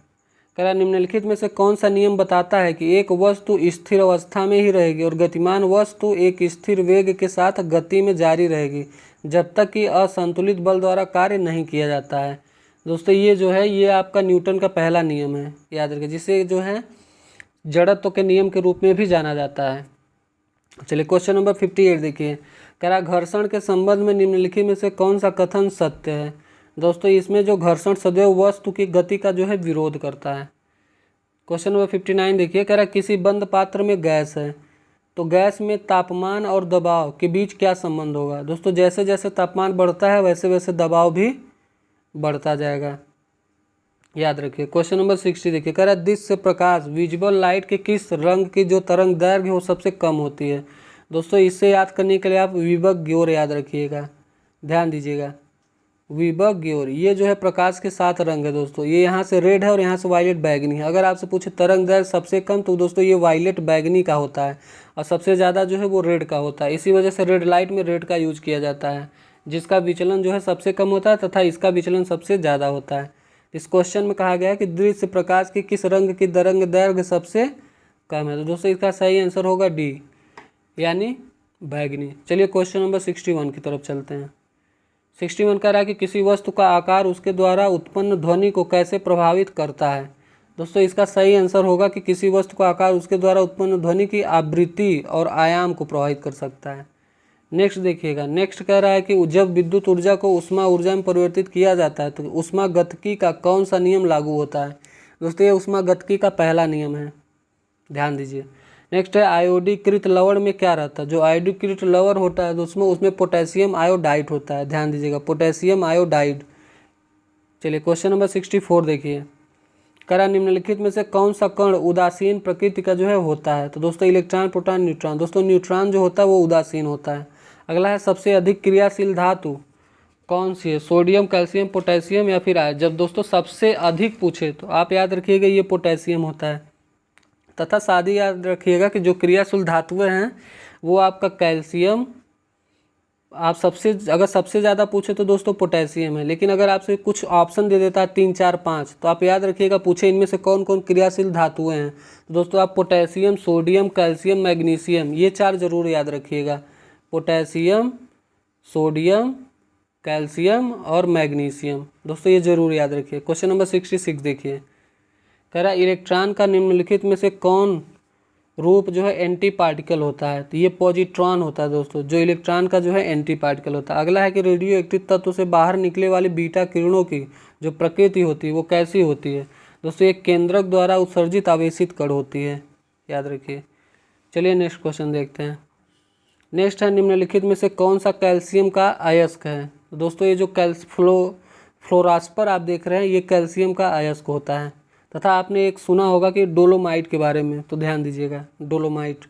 कह रहा निम्नलिखित में से कौन सा नियम बताता है कि एक वस्तु स्थिर अवस्था में ही रहेगी और गतिमान वस्तु एक स्थिर वेग के साथ गति में जारी रहेगी जब तक कि असंतुलित बल द्वारा कार्य नहीं किया जाता है। दोस्तों ये जो है ये आपका न्यूटन का पहला नियम है, याद रखिए, जिसे जो है जड़त्व के नियम के रूप में भी जाना जाता है। चलिए क्वेश्चन नंबर 58 देखिए, कह रहा घर्षण के संबंध में निम्नलिखित में से कौन सा कथन सत्य है। दोस्तों इसमें जो घर्षण सदैव वस्तु की गति का जो है विरोध करता है। क्वेश्चन नंबर 59 देखिए, कह रहा किसी बंद पात्र में गैस है तो गैस में तापमान और दबाव के बीच क्या संबंध होगा। दोस्तों जैसे जैसे तापमान बढ़ता है वैसे वैसे दबाव भी बढ़ता जाएगा, याद रखिए। क्वेश्चन नंबर 60 देखिए, कह रहा दृश्य प्रकाश विजिबल लाइट के किस रंग की जो तरंग दैर्घ्य है वो सबसे कम होती है। दोस्तों इससे याद करने के लिए आप विबग्योर याद रखिएगा, ध्यान दीजिएगा। विबग्योर ये जो है प्रकाश के 7 रंग है दोस्तों, ये यहाँ से रेड है और यहाँ से वायलेट बैगनी है। अगर आपसे पूछे तरंग दैर्घ्य सबसे कम तो दोस्तों ये वायलेट बैगनी का होता है और सबसे ज़्यादा जो है वो रेड का होता है। इसी वजह से रेड लाइट में रेड का यूज किया जाता है, जिसका विचलन जो है सबसे कम होता है तथा इसका विचलन सबसे ज़्यादा होता है। इस क्वेश्चन में कहा गया है कि दृश्य प्रकाश की किस रंग की तरंग दैर्घ्य सबसे कम है। तो दोस्तों इसका सही आंसर होगा डी, यानी बैगनी। चलिए क्वेश्चन नंबर 61 की तरफ चलते हैं। 61 कह रहा है कि किसी वस्तु का आकार उसके द्वारा उत्पन्न ध्वनि को कैसे प्रभावित करता है। दोस्तों इसका सही आंसर होगा कि किसी वस्तु का आकार उसके द्वारा उत्पन्न ध्वनि की आवृत्ति और आयाम को प्रभावित कर सकता है। नेक्स्ट देखिएगा, नेक्स्ट कह रहा है कि जब विद्युत ऊर्जा को ऊष्मा ऊर्जा में परिवर्तित किया जाता है तो ऊष्मागतिकी का कौन सा नियम लागू होता है। दोस्तों ये ऊष्मागतिकी का पहला नियम है, ध्यान दीजिए। नेक्स्ट है आयोडीकृत लवण में क्या रहता है। जो आयोडीकृत लवण होता है दोस्तों उसमें पोटेशियम आयोडाइड होता है, ध्यान दीजिएगा, पोटेशियम आयोडाइड। चलिए क्वेश्चन नंबर 64 देखिए, करा निम्नलिखित में से कौन सा कण उदासीन प्रकृति का जो है होता है। तो दोस्तों इलेक्ट्रॉन प्रोटॉन न्यूट्रॉन। दोस्तों न्यूट्रॉन जो होता है वो उदासीन होता है। अगला है सबसे अधिक क्रियाशील धातु कौन सी है, सोडियम कैल्शियम पोटेशियम या फिर आयरन। जब दोस्तों सबसे अधिक पूछे तो आप याद रखिएगा ये पोटेशियम होता है, तथा साथ ही याद रखिएगा कि जो क्रियाशील धातुएं हैं वो आपका कैल्शियम, आप अगर सबसे ज़्यादा पूछे तो दोस्तों पोटेशियम है। लेकिन अगर आपसे कुछ ऑप्शन दे देता है 3 4 5 तो आप याद रखिएगा पूछे इनमें से कौन कौन क्रियाशील धातुएं हैं। तो दोस्तों आप पोटेशियम, सोडियम, कैल्शियम, मैग्नीशियम ये 4 जरूर याद रखिएगा, पोटेशियम, सोडियम, कैल्शियम और मैग्नीशियम। दोस्तों ये जरूर याद रखिए। क्वेश्चन नंबर 66 देखिए, कह रहा है इलेक्ट्रॉन का निम्नलिखित में से कौन रूप जो है एंटी पार्टिकल होता है। तो ये पॉजिट्रॉन होता है दोस्तों, जो इलेक्ट्रॉन का जो है एंटी पार्टिकल होता है। अगला है कि रेडियो एक्टिव तत्व से बाहर निकले वाली बीटा किरणों की जो प्रकृति होती है वो कैसी होती है। दोस्तों एक केंद्रक द्वारा उत्सर्जित आवेशित कण होती है, याद रखिए। चलिए नेक्स्ट क्वेश्चन देखते हैं। नेक्स्ट है निम्नलिखित में से कौन सा कैल्शियम का अयस्क है। तो दोस्तों ये जो फ्लोरास्पर आप देख रहे हैं ये कैल्शियम का अयस्क होता है। तथा आपने एक सुना होगा कि डोलोमाइट के बारे में, तो ध्यान दीजिएगा डोलोमाइट।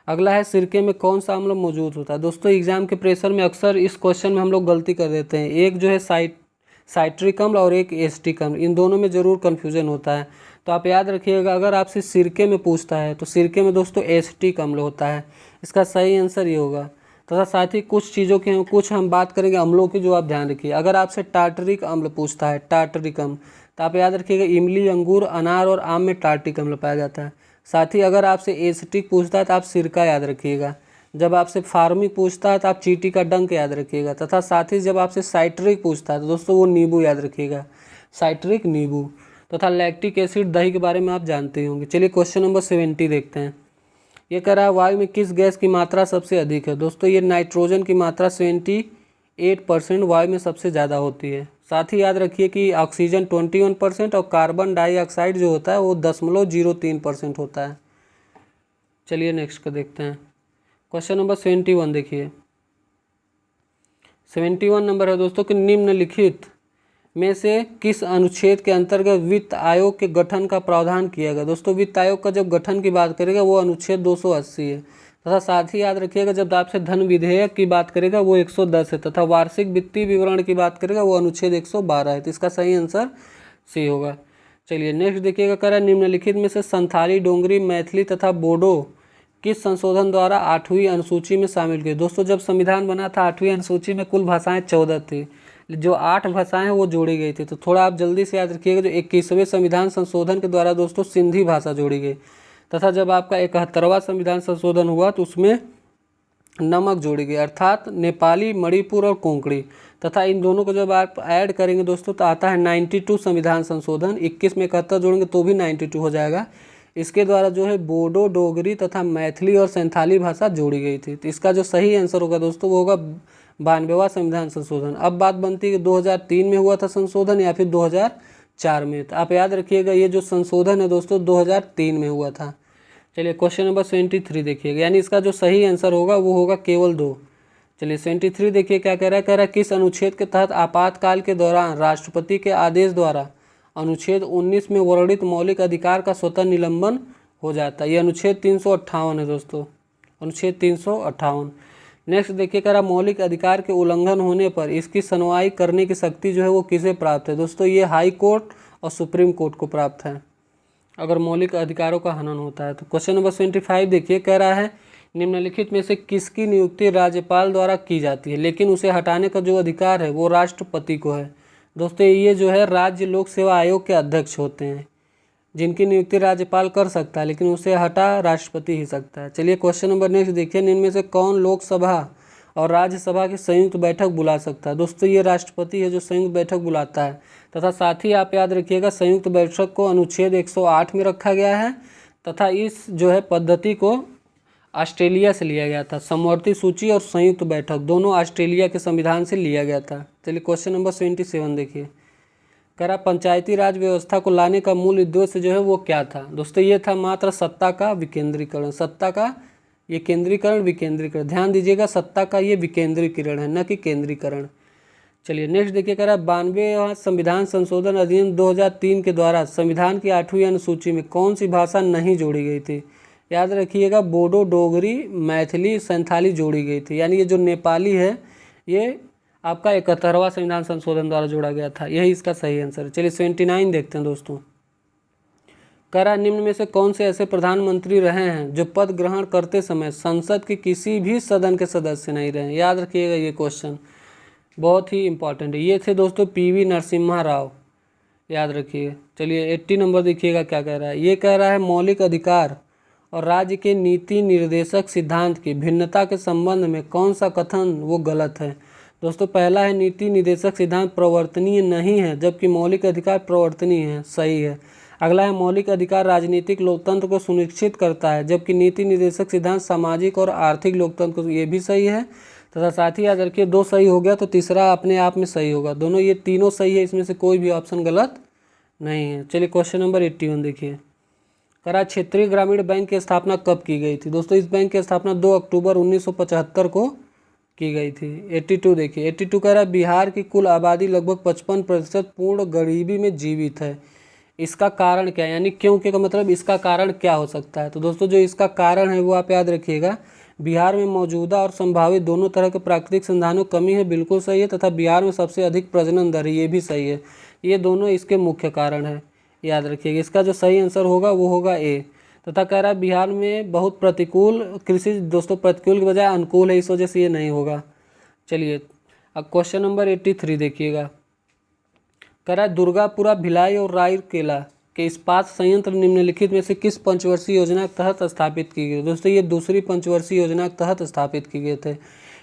अगला है सिरके में कौन सा अम्ल मौजूद होता है। दोस्तों एग्जाम के प्रेशर में अक्सर इस क्वेश्चन में हम लोग गलती कर देते हैं, एक जो है साइट्रिक अम्ल और एक एसिटिक अम्ल, इन दोनों में ज़रूर कन्फ्यूजन होता है। तो आप याद रखिएगा अगर आपसे सिरके में पूछता है तो सिरके में दोस्तों एसिटिक अम्ल होता है, इसका सही आंसर ये होगा। तथा साथ ही कुछ चीज़ों के कुछ हम बात करेंगे अम्लों की जो आप ध्यान रखिए। अगर आपसे टार्टरिक अम्ल पूछता है, टार्टरिक अम्ल, तो आप याद रखिएगा इमली, अंगूर, अनार और आम में टार्टरिक अम्ल पाया जाता है। साथ ही अगर आपसे एसिटिक पूछता है तो आप सिरका याद रखिएगा। जब आपसे फार्मिक पूछता है तो आप चींटी का डंक याद रखिएगा। तथा साथ ही जब आपसे साइट्रिक पूछता है तो दोस्तों वो नींबू याद रखिएगा, साइट्रिक नींबू। तथा लैक्टिक एसिड दही के बारे में आप जानते होंगे। चलिए क्वेश्चन नंबर 70 देखते हैं। ये कह रहा है वायु में किस गैस की मात्रा सबसे अधिक है। दोस्तों ये नाइट्रोजन की मात्रा 78% वायु में सबसे ज़्यादा होती है। साथ ही याद रखिए कि ऑक्सीजन 21% और कार्बन डाइऑक्साइड जो होता है वो 0.03% होता है। चलिए नेक्स्ट का देखते हैं। क्वेश्चन नंबर 71 देखिए। 71 नंबर है दोस्तों कि निम्नलिखित में से किस अनुच्छेद के अंतर्गत वित्त आयोग के गठन का प्रावधान किया गया। दोस्तों वित्त आयोग का जब गठन की बात करेगा वो अनुच्छेद 280 है, तथा साथ ही याद रखिएगा जब आपसे धन विधेयक की बात करेगा वो 110 है, तथा वार्षिक वित्तीय विवरण की बात करेगा वो अनुच्छेद 112 है। तो इसका सही आंसर सी होगा। चलिए नेक्स्ट देखिएगा, करा निम्नलिखित में से संथाली, डोंगरी, मैथिली तथा बोडो किस संशोधन द्वारा 8वीं अनुसूची में शामिल किए। दोस्तों जब संविधान बना था 8वीं अनुसूची में कुल भाषाएं 14 थी, जो 8 भाषाएं वो जोड़ी गई थी। तो थोड़ा आप जल्दी से याद रखिएगा, जो 21वें संविधान संशोधन के द्वारा दोस्तों सिंधी भाषा जोड़ी गई, तथा जब आपका 71वां संविधान संशोधन हुआ तो उसमें नमक जोड़ी गई, अर्थात नेपाली, मणिपुर और कोंकणी, तथा इन दोनों को जब आप ऐड करेंगे दोस्तों तो आता है 92 संविधान संशोधन। 21 में 71 जोड़ेंगे तो भी 92 हो जाएगा। इसके द्वारा जो है बोडो, डोगरी तथा मैथिली और संथाली भाषा जोड़ी गई थी। तो इसका जो सही आंसर होगा दोस्तों वो होगा 92वां संविधान संशोधन। अब बात बनती है कि 2003 में हुआ था संशोधन या फिर 2004 में। तो आप याद रखिएगा ये जो संशोधन है दोस्तों 2003 में हुआ था। चलिए क्वेश्चन नंबर 73 देखिएगा, यानी इसका जो सही आंसर होगा वो होगा केवल 2। चलिए 73 देखिए क्या कह रहा है, किस अनुच्छेद के तहत आपातकाल के दौरान राष्ट्रपति के आदेश द्वारा अनुच्छेद 19 में वर्णित मौलिक अधिकार का स्वतः निलंबन हो जाता है। ये अनुच्छेद 358 है दोस्तों, अनुच्छेद 358। नेक्स्ट देखिए कह रहा मौलिक अधिकार के उल्लंघन होने पर इसकी सुनवाई करने की शक्ति जो है वो किसे प्राप्त है। दोस्तों ये हाई कोर्ट और सुप्रीम कोर्ट को प्राप्त है अगर मौलिक अधिकारों का हनन होता है। तो क्वेश्चन नंबर 25 देखिए कह रहा है निम्नलिखित में से किसकी नियुक्ति राज्यपाल द्वारा की जाती है, लेकिन उसे हटाने का जो अधिकार है वो राष्ट्रपति को है। दोस्तों ये जो है राज्य लोक सेवा आयोग के अध्यक्ष होते हैं, जिनकी नियुक्ति राज्यपाल कर सकता है लेकिन उसे हटा राष्ट्रपति ही सकता है। चलिए क्वेश्चन नंबर नेक्स्ट देखिए, इनमें से कौन लोकसभा और राज्यसभा की संयुक्त बैठक बुला सकता है। दोस्तों ये राष्ट्रपति है जो संयुक्त बैठक बुलाता है, तथा साथ ही आप याद रखिएगा संयुक्त बैठक को अनुच्छेद 108 में रखा गया है, तथा इस जो है पद्धति को ऑस्ट्रेलिया से लिया गया था। समवर्ती सूची और संयुक्त बैठक दोनों ऑस्ट्रेलिया के संविधान से लिया गया था। चलिए क्वेश्चन नंबर 27 देखिए, कह रहा पंचायती राज व्यवस्था को लाने का मूल उद्देश्य जो है वो क्या था। दोस्तों ये था मात्र सत्ता का विकेंद्रीकरण, सत्ता का ये केंद्रीकरण विकेंद्रीकरण, ध्यान दीजिएगा सत्ता का ये विकेंद्रीकरण है न कि केंद्रीकरण। चलिए नेक्स्ट देखिए कह रहा 92वां संविधान संशोधन अधिनियम 2003 के द्वारा संविधान की 8वीं अनुसूची में कौन सी भाषा नहीं जोड़ी गई थी। याद रखिएगा बोडो, डोगरी, मैथिली, संथाली जोड़ी गई थी, यानी ये जो नेपाली है ये आपका 71वां संविधान संशोधन द्वारा जोड़ा गया था, यही इसका सही आंसर है। चलिए 29 देखते हैं दोस्तों, कह रहा निम्न में से कौन से ऐसे प्रधानमंत्री रहे हैं जो पद ग्रहण करते समय संसद के किसी भी सदन के सदस्य नहीं रहे। याद रखिएगा ये क्वेश्चन बहुत ही इंपॉर्टेंट है। ये थे दोस्तों PV नरसिम्हा राव, याद रखिए। चलिए 80 नंबर देखिएगा क्या कह रहा है, ये कह रहा है मौलिक अधिकार और राज्य के नीति निर्देशक सिद्धांत की भिन्नता के संबंध में कौन सा कथन वो गलत है। दोस्तों पहला है नीति निर्देशक सिद्धांत प्रवर्तनीय नहीं है जबकि मौलिक अधिकार प्रवर्तनीय है, सही है। अगला है मौलिक अधिकार राजनीतिक लोकतंत्र को सुनिश्चित करता है जबकि नीति निर्देशक सिद्धांत सामाजिक और आर्थिक लोकतंत्र को, ये भी सही है। तथा साथ ही याद रखिए 2 सही हो गया तो तीसरा अपने आप में सही होगा, दोनों ये तीनों सही है, इसमें से कोई भी ऑप्शन गलत नहीं है। चलिए क्वेश्चन नंबर 81 देखिए, करा क्षेत्रीय ग्रामीण बैंक की स्थापना कब की गई थी। दोस्तों इस बैंक की स्थापना 2 अक्टूबर 1975 को की गई थी। 82 देखिए, 82 कह रहा है बिहार की कुल आबादी लगभग 55% पूर्ण गरीबी में जीवित है, इसका कारण क्या है, यानी क्योंकि का मतलब इसका कारण क्या हो सकता है। तो दोस्तों जो इसका कारण है वो आप याद रखिएगा, बिहार में मौजूदा और संभावित दोनों तरह के प्राकृतिक संसाधनों की कमी है, बिल्कुल सही है। तथा बिहार में सबसे अधिक प्रजनन दर है, ये भी सही है। ये दोनों इसके मुख्य कारण है, याद रखिएगा। इसका जो सही आंसर होगा वो होगा ए। तथा कह रहा है बिहार में बहुत प्रतिकूल कृषि, दोस्तों प्रतिकूल के बजाय अनुकूल है, इस वजह से ये नहीं होगा। चलिए अब क्वेश्चन नंबर 83 देखिएगा, कह रहा है दुर्गापुरा, भिलाई और राउरकेला के इस्पात संयंत्र निम्नलिखित में से किस पंचवर्षीय योजना के तहत स्थापित की गई। दोस्तों ये दूसरी पंचवर्षीय योजना के तहत स्थापित किए गए थे।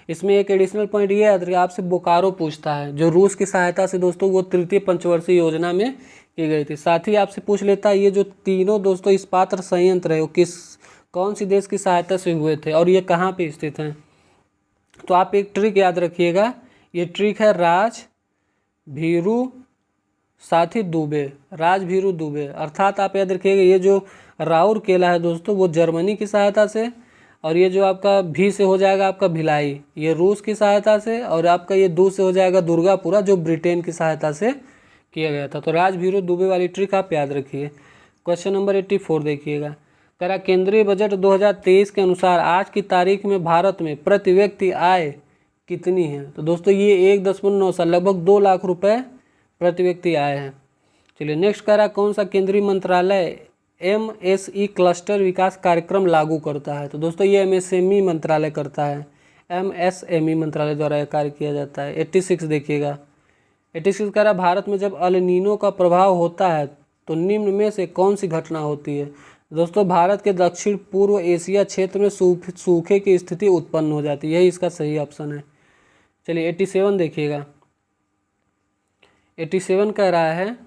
इसमें एक एडिशनल पॉइंट ये है, आपसे बोकारो पूछता है, जो रूस की सहायता से दोस्तों वो तृतीय पंचवर्षीय योजना में की गई थी। साथ ही आपसे पूछ लेता है ये जो तीनों दोस्तों इस्पात संयंत्र है वो कौन सी देश की सहायता से हुए थे और ये कहाँ पे स्थित हैं। तो आप एक ट्रिक याद रखिएगा, ये ट्रिक है राजभीरू साथ ही दुबे, राजभीरू दुबे, अर्थात आप याद रखिएगा ये जो राउरकेला है दोस्तों वो जर्मनी की सहायता से, और ये जो आपका भी से हो जाएगा आपका भिलाई ये रूस की सहायता से, और आपका ये दू से हो जाएगा दुर्गापुरा जो ब्रिटेन की सहायता से किया गया था। तो राजवीरू दुबे वाली ट्रिक आप याद रखिए। क्वेश्चन नंबर 84 देखिएगा, कह रहा केंद्रीय बजट 2023 के अनुसार आज की तारीख में भारत में प्रति व्यक्ति आय कितनी है। तो दोस्तों ये 1.9 लगभग 2 लाख रुपए प्रति व्यक्ति आय है। चलिए नेक्स्ट कह रहा कौन सा केंद्रीय मंत्रालय MSE क्लस्टर विकास कार्यक्रम लागू करता है। तो दोस्तों ये MSME मंत्रालय करता है, MSME मंत्रालय द्वारा यह कार्य किया जाता है। 86 देखिएगा, 86 कह रहा भारत में जब अल नीनो का प्रभाव होता है तो निम्न में से कौन सी घटना होती है। दोस्तों भारत के दक्षिण पूर्व एशिया क्षेत्र में सूखे की स्थिति उत्पन्न हो जाती है, यही इसका सही ऑप्शन है। चलिए 87 देखिएगा, 87 कह रहा है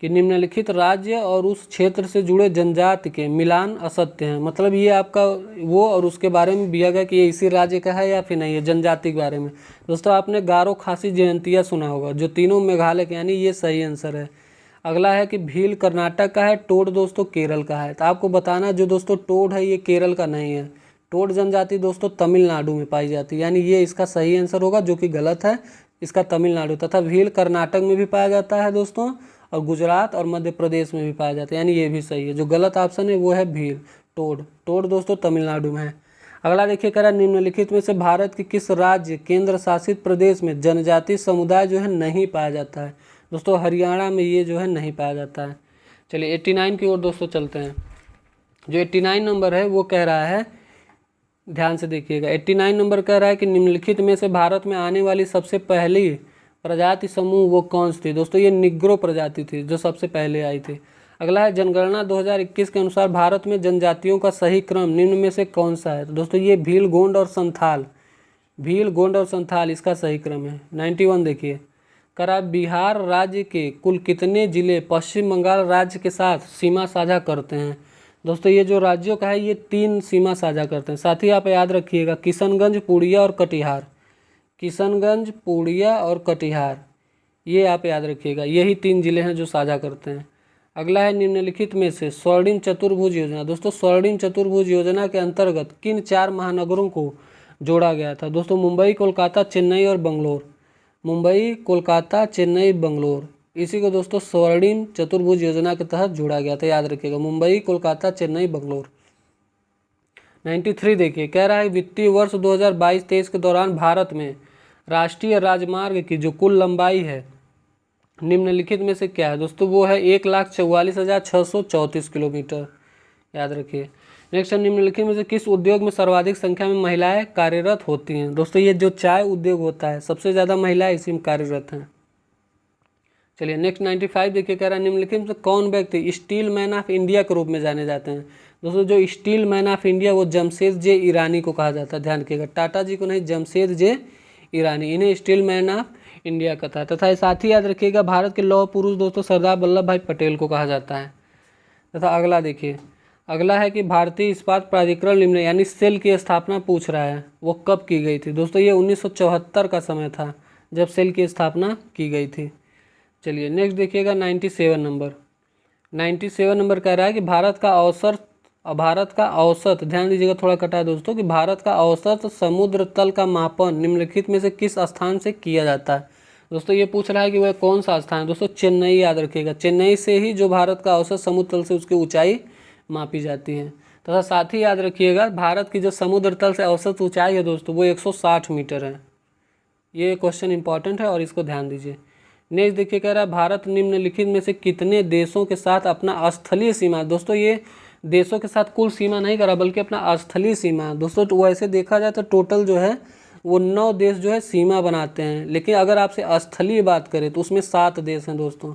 कि निम्नलिखित राज्य और उस क्षेत्र से जुड़े जनजाति के मिलान असत्य हैं। मतलब ये आपका वो और उसके बारे में दिया गया कि ये इसी राज्य का है या फिर नहीं है, जनजाति के बारे में। दोस्तों आपने गारो खासी जयंतिया सुना होगा, जो तीनों मेघालय के, यानी ये सही आंसर है। अगला है कि भील कर्नाटक का है, टोड दोस्तों केरल का है। तो आपको बताना जो दोस्तों टोड है ये केरल का नहीं है, टोड जनजाति दोस्तों तमिलनाडु में पाई जाती है, यानी ये इसका सही आंसर होगा, जो कि गलत है। इसका तमिलनाडु तथा भील कर्नाटक में भी पाया जाता है दोस्तों, और गुजरात और मध्य प्रदेश में भी पाया जाता है, यानी ये भी सही है। जो गलत ऑप्शन है वो है भील, टोड दोस्तों तमिलनाडु में है। अगला देखिए कह रहा निम्नलिखित में से भारत के किस राज्य केंद्र शासित प्रदेश में जनजातीय समुदाय जो है नहीं पाया जाता है। दोस्तों हरियाणा में ये जो है नहीं पाया जाता है। चलिए 89 की ओर दोस्तों चलते हैं। जो 89 नंबर है वो कह रहा है, ध्यान से देखिएगा, 89 नंबर कह रहा है कि निम्नलिखित में से भारत में आने वाली सबसे पहली प्रजाति समूह वो कौन सी थी। दोस्तों ये निग्रो प्रजाति थी जो सबसे पहले आई थी। अगला है जनगणना 2021 के अनुसार भारत में जनजातियों का सही क्रम निम्न में से कौन सा है। तो दोस्तों ये भील, गोंड और संथाल, भील, गोंड और संथाल इसका सही क्रम है। 91 देखिए, करा बिहार राज्य के कुल कितने जिले पश्चिम बंगाल राज्य के साथ सीमा साझा करते हैं। दोस्तों ये जो राज्यों का है ये 3 सीमा साझा करते हैं। साथ ही आप याद रखिएगा किशनगंज, पूर्णिया और कटिहार, किशनगंज, पूर्णिया और कटिहार, ये आप याद रखिएगा, यही 3 जिले हैं जो साझा करते हैं। अगला है निम्नलिखित में से स्वर्णिम चतुर्भुज योजना। दोस्तों स्वर्णिम चतुर्भुज योजना के अंतर्गत किन 4 महानगरों को जोड़ा गया था। दोस्तों मुंबई, कोलकाता, चेन्नई और बंगलोर, मुंबई, कोलकाता, चेन्नई, बंगलोर, इसी को दोस्तों स्वर्णिम चतुर्भुज योजना के तहत जोड़ा गया था, याद रखिएगा, मुंबई, कोलकाता, चेन्नई, बंगलोर। 93 देखिए, कह रहा है वित्तीय वर्ष 2022-23 के दौरान भारत में राष्ट्रीय राजमार्ग की जो कुल लंबाई है निम्नलिखित में से क्या है। दोस्तों वो है 1,44,634 किलोमीटर, याद रखिए। नेक्स्ट है निम्नलिखित में से किस उद्योग में सर्वाधिक संख्या में महिलाएं कार्यरत होती हैं। दोस्तों ये जो चाय उद्योग होता है सबसे ज़्यादा महिलाएं इसी में कार्यरत हैं। चलिए नेक्स्ट 95 देखिए, कह रहा है निम्नलिखित में से कौन व्यक्ति स्टील मैन ऑफ इंडिया के रूप में जाने जाते हैं। दोस्तों जो स्टील मैन ऑफ इंडिया वो जमशेद जे ईरानी को कहा जाता है, ध्यान रखिएगा, टाटा जी को नहीं, जमशेद जे ईरानी, इन्हें स्टील मैन ऑफ इंडिया कहता है। तथा साथ ही याद रखिएगा भारत के लौह पुरुष दोस्तों सरदार वल्लभ भाई पटेल को कहा जाता है। तथा अगला देखिए, अगला है कि भारतीय इस्पात प्राधिकरण लिमिटेड यानी सेल की स्थापना पूछ रहा है, वो कब की गई थी। दोस्तों ये 1974 का समय था जब सेल की स्थापना की गई थी। चलिए नेक्स्ट देखिएगा 97 नंबर, 97 नंबर कह रहा है कि भारत का औसत, ध्यान दीजिएगा थोड़ा कटा है दोस्तों, कि भारत का औसत समुद्र तल का मापन निम्नलिखित में से किस स्थान से किया जाता है। दोस्तों ये पूछ रहा है कि वह कौन सा स्थान है। दोस्तों चेन्नई, याद रखिएगा, चेन्नई से ही जो भारत का औसत समुद्र तल से उसकी ऊंचाई मापी जाती है। तथा साथ ही याद रखिएगा भारत की जो समुद्र तल से औसत ऊंचाई है दोस्तों वो 160 मीटर है। ये क्वेश्चन इंपॉर्टेंट है और इसको ध्यान दीजिए। नेक्स्ट देखिए, कह रहा है भारत निम्नलिखित में से कितने देशों के साथ अपना स्थलीय सीमा, दोस्तों ये देशों के साथ कुल सीमा नहीं करा बल्कि अपना स्थलीय सीमा। दोस्तों तो वैसे देखा जाए तो टोटल जो है वो 9 देश जो है सीमा बनाते हैं, लेकिन अगर आपसे स्थलीय बात करें तो उसमें 7 देश हैं। दोस्तों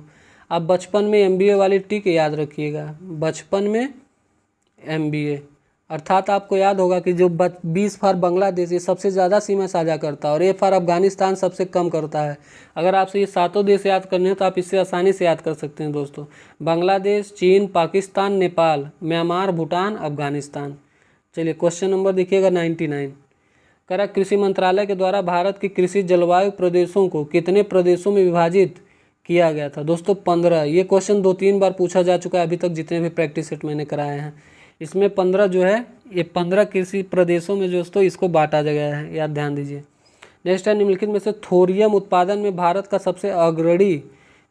आप बचपन में MBA वाली ट्रिक याद रखिएगा, बचपन में MBA, अर्थात आपको याद होगा कि जो 20 फॉर बांग्लादेश ये सबसे ज़्यादा सीमा साझा करता है और A फॉर अफगानिस्तान सबसे कम करता है। अगर आपसे ये 7 देश याद करने हैं तो आप इससे आसानी से याद कर सकते हैं दोस्तों, बांग्लादेश, चीन, पाकिस्तान, नेपाल, म्यांमार, भूटान, अफगानिस्तान। चलिए क्वेश्चन नंबर देखिएगा 99, कह रहा कृषि मंत्रालय के द्वारा भारत की कृषि जलवायु प्रदेशों को कितने प्रदेशों में विभाजित किया गया था। दोस्तों 15। ये क्वेश्चन 2-3 बार पूछा जा चुका है अभी तक जितने भी प्रैक्टिस सेट मैंने कराए हैं, इसमें 15 जो है ये 15 कृषि प्रदेशों में दोस्तों इसको बांटा गया है, याद ध्यान दीजिए। नेक्स्ट है निम्नलिखित में से थोरियम उत्पादन में भारत का सबसे अग्रणी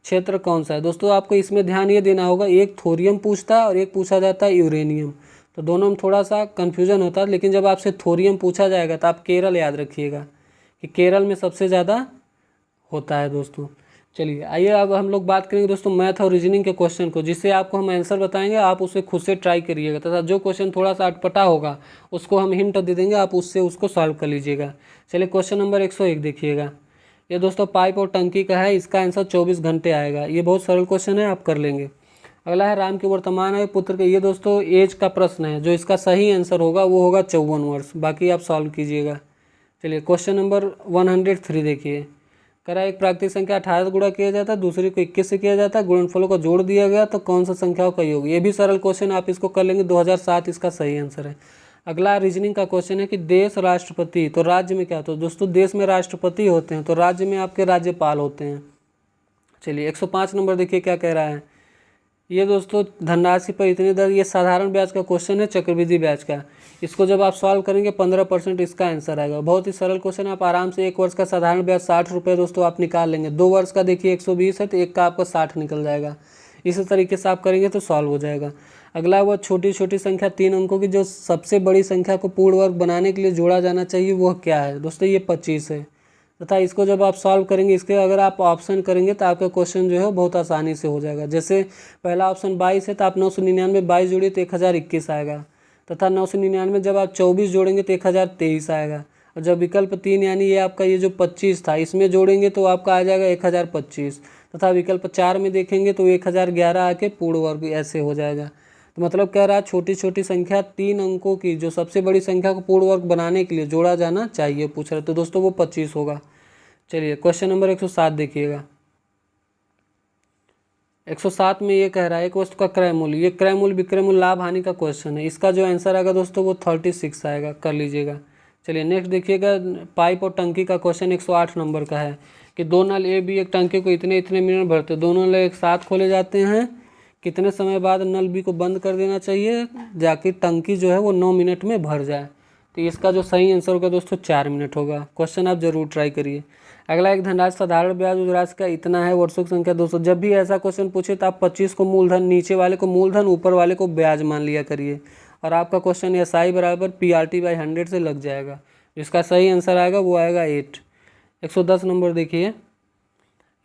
क्षेत्र कौन सा है। दोस्तों आपको इसमें ध्यान ये देना होगा, एक थोरियम पूछता है और एक पूछा जाता है यूरेनियम, तो दोनों में थोड़ा सा कन्फ्यूजन होता है। लेकिन जब आपसे थोरियम पूछा जाएगा तो आप केरल याद रखिएगा कि केरल में सबसे ज़्यादा होता है दोस्तों। चलिए आइए अब हम लोग बात करेंगे दोस्तों मैथ और रीजनिंग के क्वेश्चन को, जिससे आपको हम आंसर बताएंगे, आप उसे खुद से ट्राई करिएगा तथा जो क्वेश्चन थोड़ा सा अटपटा होगा उसको हम हिंट दे देंगे, आप उससे उसको सॉल्व कर लीजिएगा। चलिए क्वेश्चन नंबर 101 देखिएगा। ये दोस्तों पाइप और टंकी का है, इसका आंसर 24 घंटे आएगा। ये बहुत सरल क्वेश्चन है, आप कर लेंगे। अगला है राम के वर्तमान आयु पुत्र के, ये दोस्तों एज का प्रश्न है, जो इसका सही आंसर होगा वो होगा 54 वर्ष, बाकी आप सॉल्व कीजिएगा। चलिए क्वेश्चन नंबर 103 देखिए। करा एक प्राकृतिक संख्या 18 से गुणा किया जाता है, दूसरी को 21 से किया जाता है, गुणनफलों को जोड़ दिया गया तो कौन सा संख्याओं का योग। ये भी सरल क्वेश्चन, आप इसको कर लेंगे। 2007 इसका सही आंसर है। अगला रीजनिंग का क्वेश्चन है कि देश राष्ट्रपति, तो राज्य में क्या, तो दोस्तों देश में राष्ट्रपति होते हैं, तो राज्य में आपके राज्यपाल होते हैं। चलिए 105 नंबर देखिए क्या कह रहा है। ये दोस्तों धनराशि पर इतनी दर, ये साधारण ब्याज का क्वेश्चन है, चक्रवृद्धि ब्याज का। इसको जब आप सॉल्व करेंगे 15% इसका आंसर आएगा। बहुत ही सरल क्वेश्चन है, आप आराम से 1 वर्ष का साधारण ब्याज 60 रुपये दोस्तों आप निकाल लेंगे। 2 वर्ष का देखिए 120 है, तो एक का आपका 60 निकल जाएगा। इसी तरीके से आप करेंगे तो सॉल्व हो जाएगा। अगला वह छोटी छोटी संख्या 3 अंकों की जो सबसे बड़ी संख्या को पूर्ण वर्ग बनाने के लिए जोड़ा जाना चाहिए, वह क्या है दोस्तों, ये 25 है। तथा इसको जब आप सॉल्व करेंगे, इसके अगर आप ऑप्शन करेंगे तो आपका क्वेश्चन जो है बहुत आसानी से हो जाएगा। जैसे पहला ऑप्शन 22 है, तो आप 999 22 जोड़िए तो 1021 आएगा, तथा 999 जब आप 24 जोड़ेंगे तो 1023 आएगा। और जब विकल्प 3 यानी ये आपका ये जो 25 था, इसमें जोड़ेंगे तो आपका आ जाएगा 1025, तथा विकल्प 4 में देखेंगे तो 1011 आके पूर्ण वर्ग ऐसे हो जाएगा। तो मतलब कह रहा है छोटी छोटी संख्या 3 अंकों की जो सबसे बड़ी संख्या को पूर्ण वर्ग बनाने के लिए जोड़ा जाना चाहिए पूछ रहे, तो दोस्तों वो 25 होगा। चलिए क्वेश्चन नंबर 107 देखिएगा। 107 में ये कह रहा है एक वस्तु का क्रय मूल्य, ये क्रय मूल्य विक्रय मूल्य लाभ हानि का क्वेश्चन है। इसका जो आंसर आएगा दोस्तों वो 36 आएगा, कर लीजिएगा। चलिए नेक्स्ट देखिएगा, पाइप और टंकी का क्वेश्चन 108 नंबर का है कि दो नल ए बी एक टंकी को इतने इतने मिनट भरते, दोनों नल एक साथ खोले जाते हैं, कितने समय बाद नल बी को बंद कर देना चाहिए जाकि टंकी जो है वो 9 मिनट में भर जाए। तो इसका जो सही आंसर होगा दोस्तों 4 मिनट होगा। क्वेश्चन आप जरूर ट्राई करिए। अगला एक धनराशि साधारण ब्याज उस राशि का इतना है, वर्षों की संख्या 200। जब भी ऐसा क्वेश्चन पूछे तो आप 25 को मूलधन, नीचे वाले को मूलधन, ऊपर वाले को ब्याज मान लिया करिए, और आपका क्वेश्चन SI बराबर PRT/100 से लग जाएगा। जिसका सही आंसर आएगा वो आएगा 8। 110 नंबर देखिए,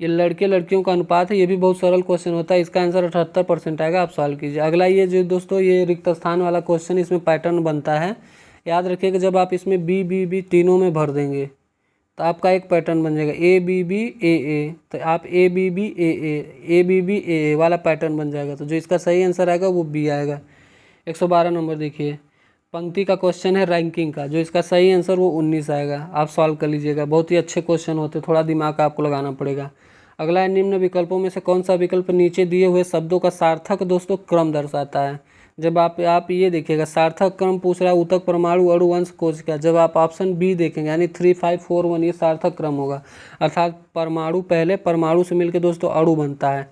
ये लड़के लड़कियों का अनुपात है, ये भी बहुत सरल क्वेश्चन होता है, इसका आंसर 78% आएगा, आप सॉल्व कीजिए। अगला ये जो दोस्तों ये रिक्त स्थान वाला क्वेश्चन, इसमें पैटर्न बनता है, याद रखिए कि जब आप इसमें B तीनों में भर देंगे तो आपका एक पैटर्न बन जाएगा ABB AA, तो आप ABB AA ABB AA वाला पैटर्न बन जाएगा। तो जो इसका सही आंसर आएगा वो B आएगा। 112 नंबर देखिए, पंक्ति का क्वेश्चन है रैंकिंग का, जो इसका सही आंसर वो 19 आएगा, आप सॉल्व कर लीजिएगा। बहुत ही अच्छे क्वेश्चन होते, थोड़ा दिमाग आपको लगाना पड़ेगा। अगला है निम्न विकल्पों में से कौन सा विकल्प नीचे दिए हुए शब्दों का सार्थक दोस्तों क्रम दर्शाता है। जब आप ये देखिएगा सार्थक क्रम पूछ रहा है, ऊतक परमाणु अणु वंश कोशिका, जब आप ऑप्शन बी देखेंगे यानी 3 5 4 1 ये सार्थक क्रम होगा, अर्थात परमाणु पहले, परमाणु से मिलकर दोस्तों अणु बनता है,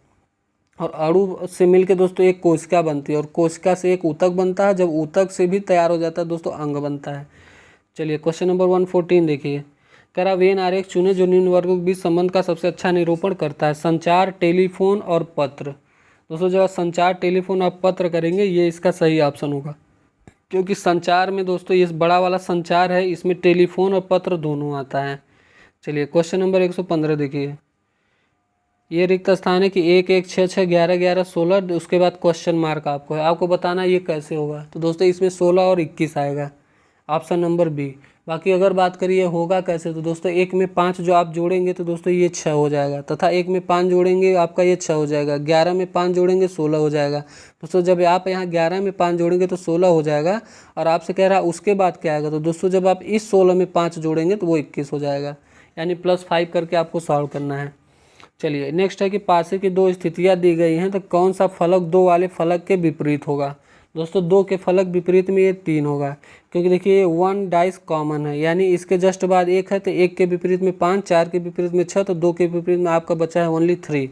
और अणु से मिलकर दोस्तों एक कोशिका बनती है, और कोशिका से एक ऊतक बनता है, जब ऊतक से भी तैयार हो जाता है दोस्तों अंग बनता है। चलिए क्वेश्चन नंबर 114 देखिए, कह रहा वेन आरेख चुने जो निम्न वर्गों के बीच संबंध का सबसे अच्छा निरूपण करता है। संचार, टेलीफोन और पत्र। दोस्तों जब संचार, टेलीफोन और पत्र करेंगे ये इसका सही ऑप्शन होगा, क्योंकि संचार में दोस्तों ये बड़ा वाला संचार है, इसमें टेलीफोन और पत्र दोनों आता है। चलिए क्वेश्चन नंबर 115 देखिए, ये रिक्त स्थान है कि 1 1 6 6 11 11 16, उसके बाद क्वेश्चन मार्क आपको है, आपको बताना ये कैसे होगा। तो दोस्तों इसमें 16 और 21 आएगा, ऑप्शन नंबर बी। बाकी अगर बात करिए होगा कैसे, तो दोस्तों 1 में 5 जो आप जोड़ेंगे तो दोस्तों ये 6 हो जाएगा, तथा 1 में 5 जोड़ेंगे आपका ये 6 हो जाएगा, 11 में 5 जोड़ेंगे 16 हो जाएगा। दोस्तों जब आप यहाँ 11 में 5 जोड़ेंगे तो 16 हो जाएगा, और आपसे कह रहा है उसके बाद क्या आएगा, तो दोस्तों जब आप इस 16 में 5 जोड़ेंगे तो वो 21 हो जाएगा, यानी +5 करके आपको सॉल्व करना है। चलिए नेक्स्ट है कि पासे की 2 स्थितियाँ दी गई हैं, तो कौन सा फलक 2 वाले फलक के विपरीत होगा। दोस्तों 2 के फलक विपरीत में ये 3 होगा, क्योंकि देखिए 1 डाइस कॉमन है, यानी इसके जस्ट बाद 1 है, तो 1 के विपरीत में 5, 4 के विपरीत में 6, तो 2 के विपरीत में आपका बचा है ओनली 3,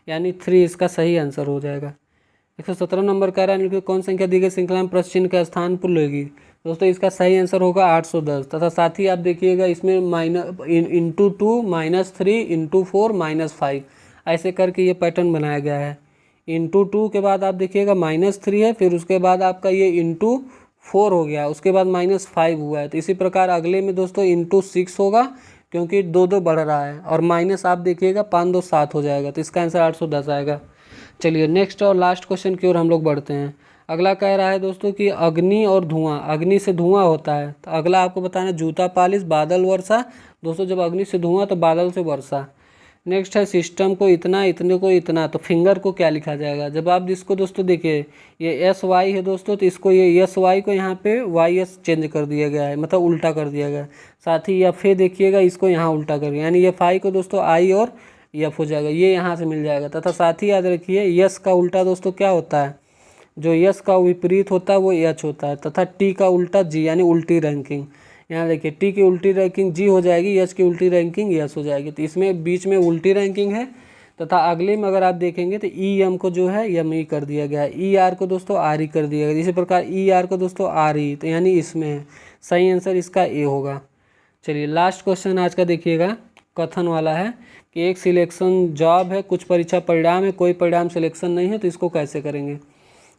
यानी 3 इसका सही आंसर हो जाएगा। 117 नंबर कह रहा है कौन संख्या दी गई श्रृंखला में प्रश्न चिन्ह का स्थान पर लेगी। दोस्तों इसका सही आंसर होगा 810, तथा साथ ही आप देखिएगा इसमें -2 -3 × 4 -5, ऐसे करके ये पैटर्न बनाया गया है। इंटू 2 के बाद आप देखिएगा -3 है, फिर उसके बाद आपका ये इंटू 4 हो गया, उसके बाद -5 हुआ है। तो इसी प्रकार अगले में दोस्तों इंटू 6 होगा, क्योंकि 2 बढ़ रहा है, और माइनस आप देखिएगा 5 2 7 हो जाएगा। तो इसका आंसर 810 आएगा। चलिए नेक्स्ट और लास्ट क्वेश्चन की ओर हम लोग बढ़ते हैं। अगला कह रहा है दोस्तों कि अग्नि और धुआं, अग्नि से धुआं होता है। तो अगला आपको बताना जूता पालिश, बादल वर्षा। दोस्तों जब अग्नि से धुआं तो बादल से वर्षा। नेक्स्ट है सिस्टम को इतना, इतने को इतना। तो फिंगर को क्या लिखा जाएगा? जब आप इसको दोस्तों देखिए ये SY है दोस्तों, तो इसको ये SY को यहाँ पे YS चेंज कर दिया गया है, मतलब उल्टा कर दिया गया है। साथ ही FA देखिएगा, इसको यहाँ उल्टा कर दिया, यानी FI को दोस्तों I और F हो जाएगा, ये यहाँ से मिल जाएगा। तथा साथ ही याद रखिए यस का उल्टा दोस्तों क्या होता है? जो यस का विपरीत होता है वो H होता है। तथा टी का उल्टा G, यानी उल्टी रैंकिंग। यहाँ देखिए टी की उल्टी रैंकिंग G हो जाएगी, एच की उल्टी रैंकिंग S हो जाएगी। तो इसमें बीच में उल्टी रैंकिंग है। तथा अगले में अगर आप देखेंगे तो EM को जो है ME कर दिया गया है, ER को दोस्तों RE कर दिया गया। इसी प्रकार ER को दोस्तों RE, तो यानी इसमें है। सही आंसर इसका A होगा। चलिए लास्ट क्वेश्चन आज का देखिएगा, कथन वाला है कि एक सिलेक्शन जॉब है, कुछ परीक्षा परिणाम है, कोई परिणाम सिलेक्शन नहीं है, तो इसको कैसे करेंगे?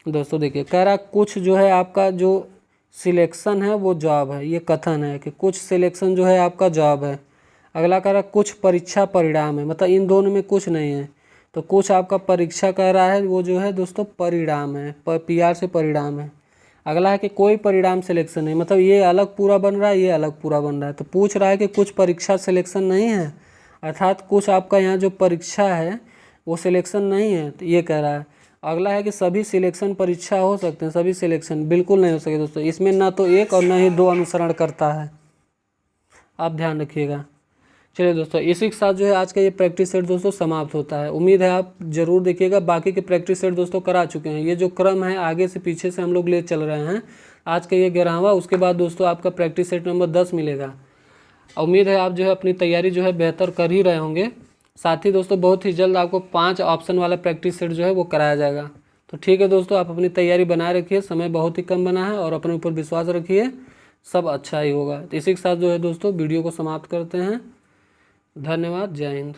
दोस्तों देखिए कह रहा कुछ जो है आपका जो सिलेक्शन है वो जॉब है, ये कथन है कि कुछ सिलेक्शन जो है आपका जॉब है। अगला कह रहा कुछ परीक्षा परिणाम है, मतलब इन दोनों में कुछ नहीं है। तो कुछ आपका परीक्षा कह रहा है वो जो है दोस्तों परिणाम है, PR से परिणाम है। अगला है कि कोई परिणाम सिलेक्शन है, मतलब ये अलग पूरा बन रहा है, ये अलग पूरा बन रहा है। तो पूछ रहा है कि कुछ परीक्षा सिलेक्शन नहीं है, अर्थात कुछ आपका यहाँ जो परीक्षा है वो सिलेक्शन नहीं है, तो ये कह रहा है। अगला है कि सभी सिलेक्शन परीक्षा हो सकते हैं, सभी सिलेक्शन बिल्कुल नहीं हो सके दोस्तों। इसमें ना तो एक और ना ही 2 अनुसरण करता है, आप ध्यान रखिएगा। चलिए दोस्तों इसी के साथ जो है आज का ये प्रैक्टिस सेट दोस्तों समाप्त होता है। उम्मीद है आप जरूर देखिएगा। बाकी के प्रैक्टिस सेट दोस्तों करा चुके हैं। ये जो क्रम है आगे से पीछे से हम लोग ले चल रहे हैं। आज का ये 11वां, उसके बाद दोस्तों आपका प्रैक्टिस सेट नंबर 10 मिलेगा। उम्मीद है आप जो है अपनी तैयारी जो है बेहतर कर ही रहे होंगे। साथ ही दोस्तों बहुत ही जल्द आपको 5 ऑप्शन वाला प्रैक्टिस सेट जो है वो कराया जाएगा। तो ठीक है दोस्तों, आप अपनी तैयारी बनाए रखिए, समय बहुत ही कम बना है, और अपने ऊपर विश्वास रखिए, सब अच्छा ही होगा। तो इसी के साथ जो है दोस्तों वीडियो को समाप्त करते हैं। धन्यवाद, जय हिंद।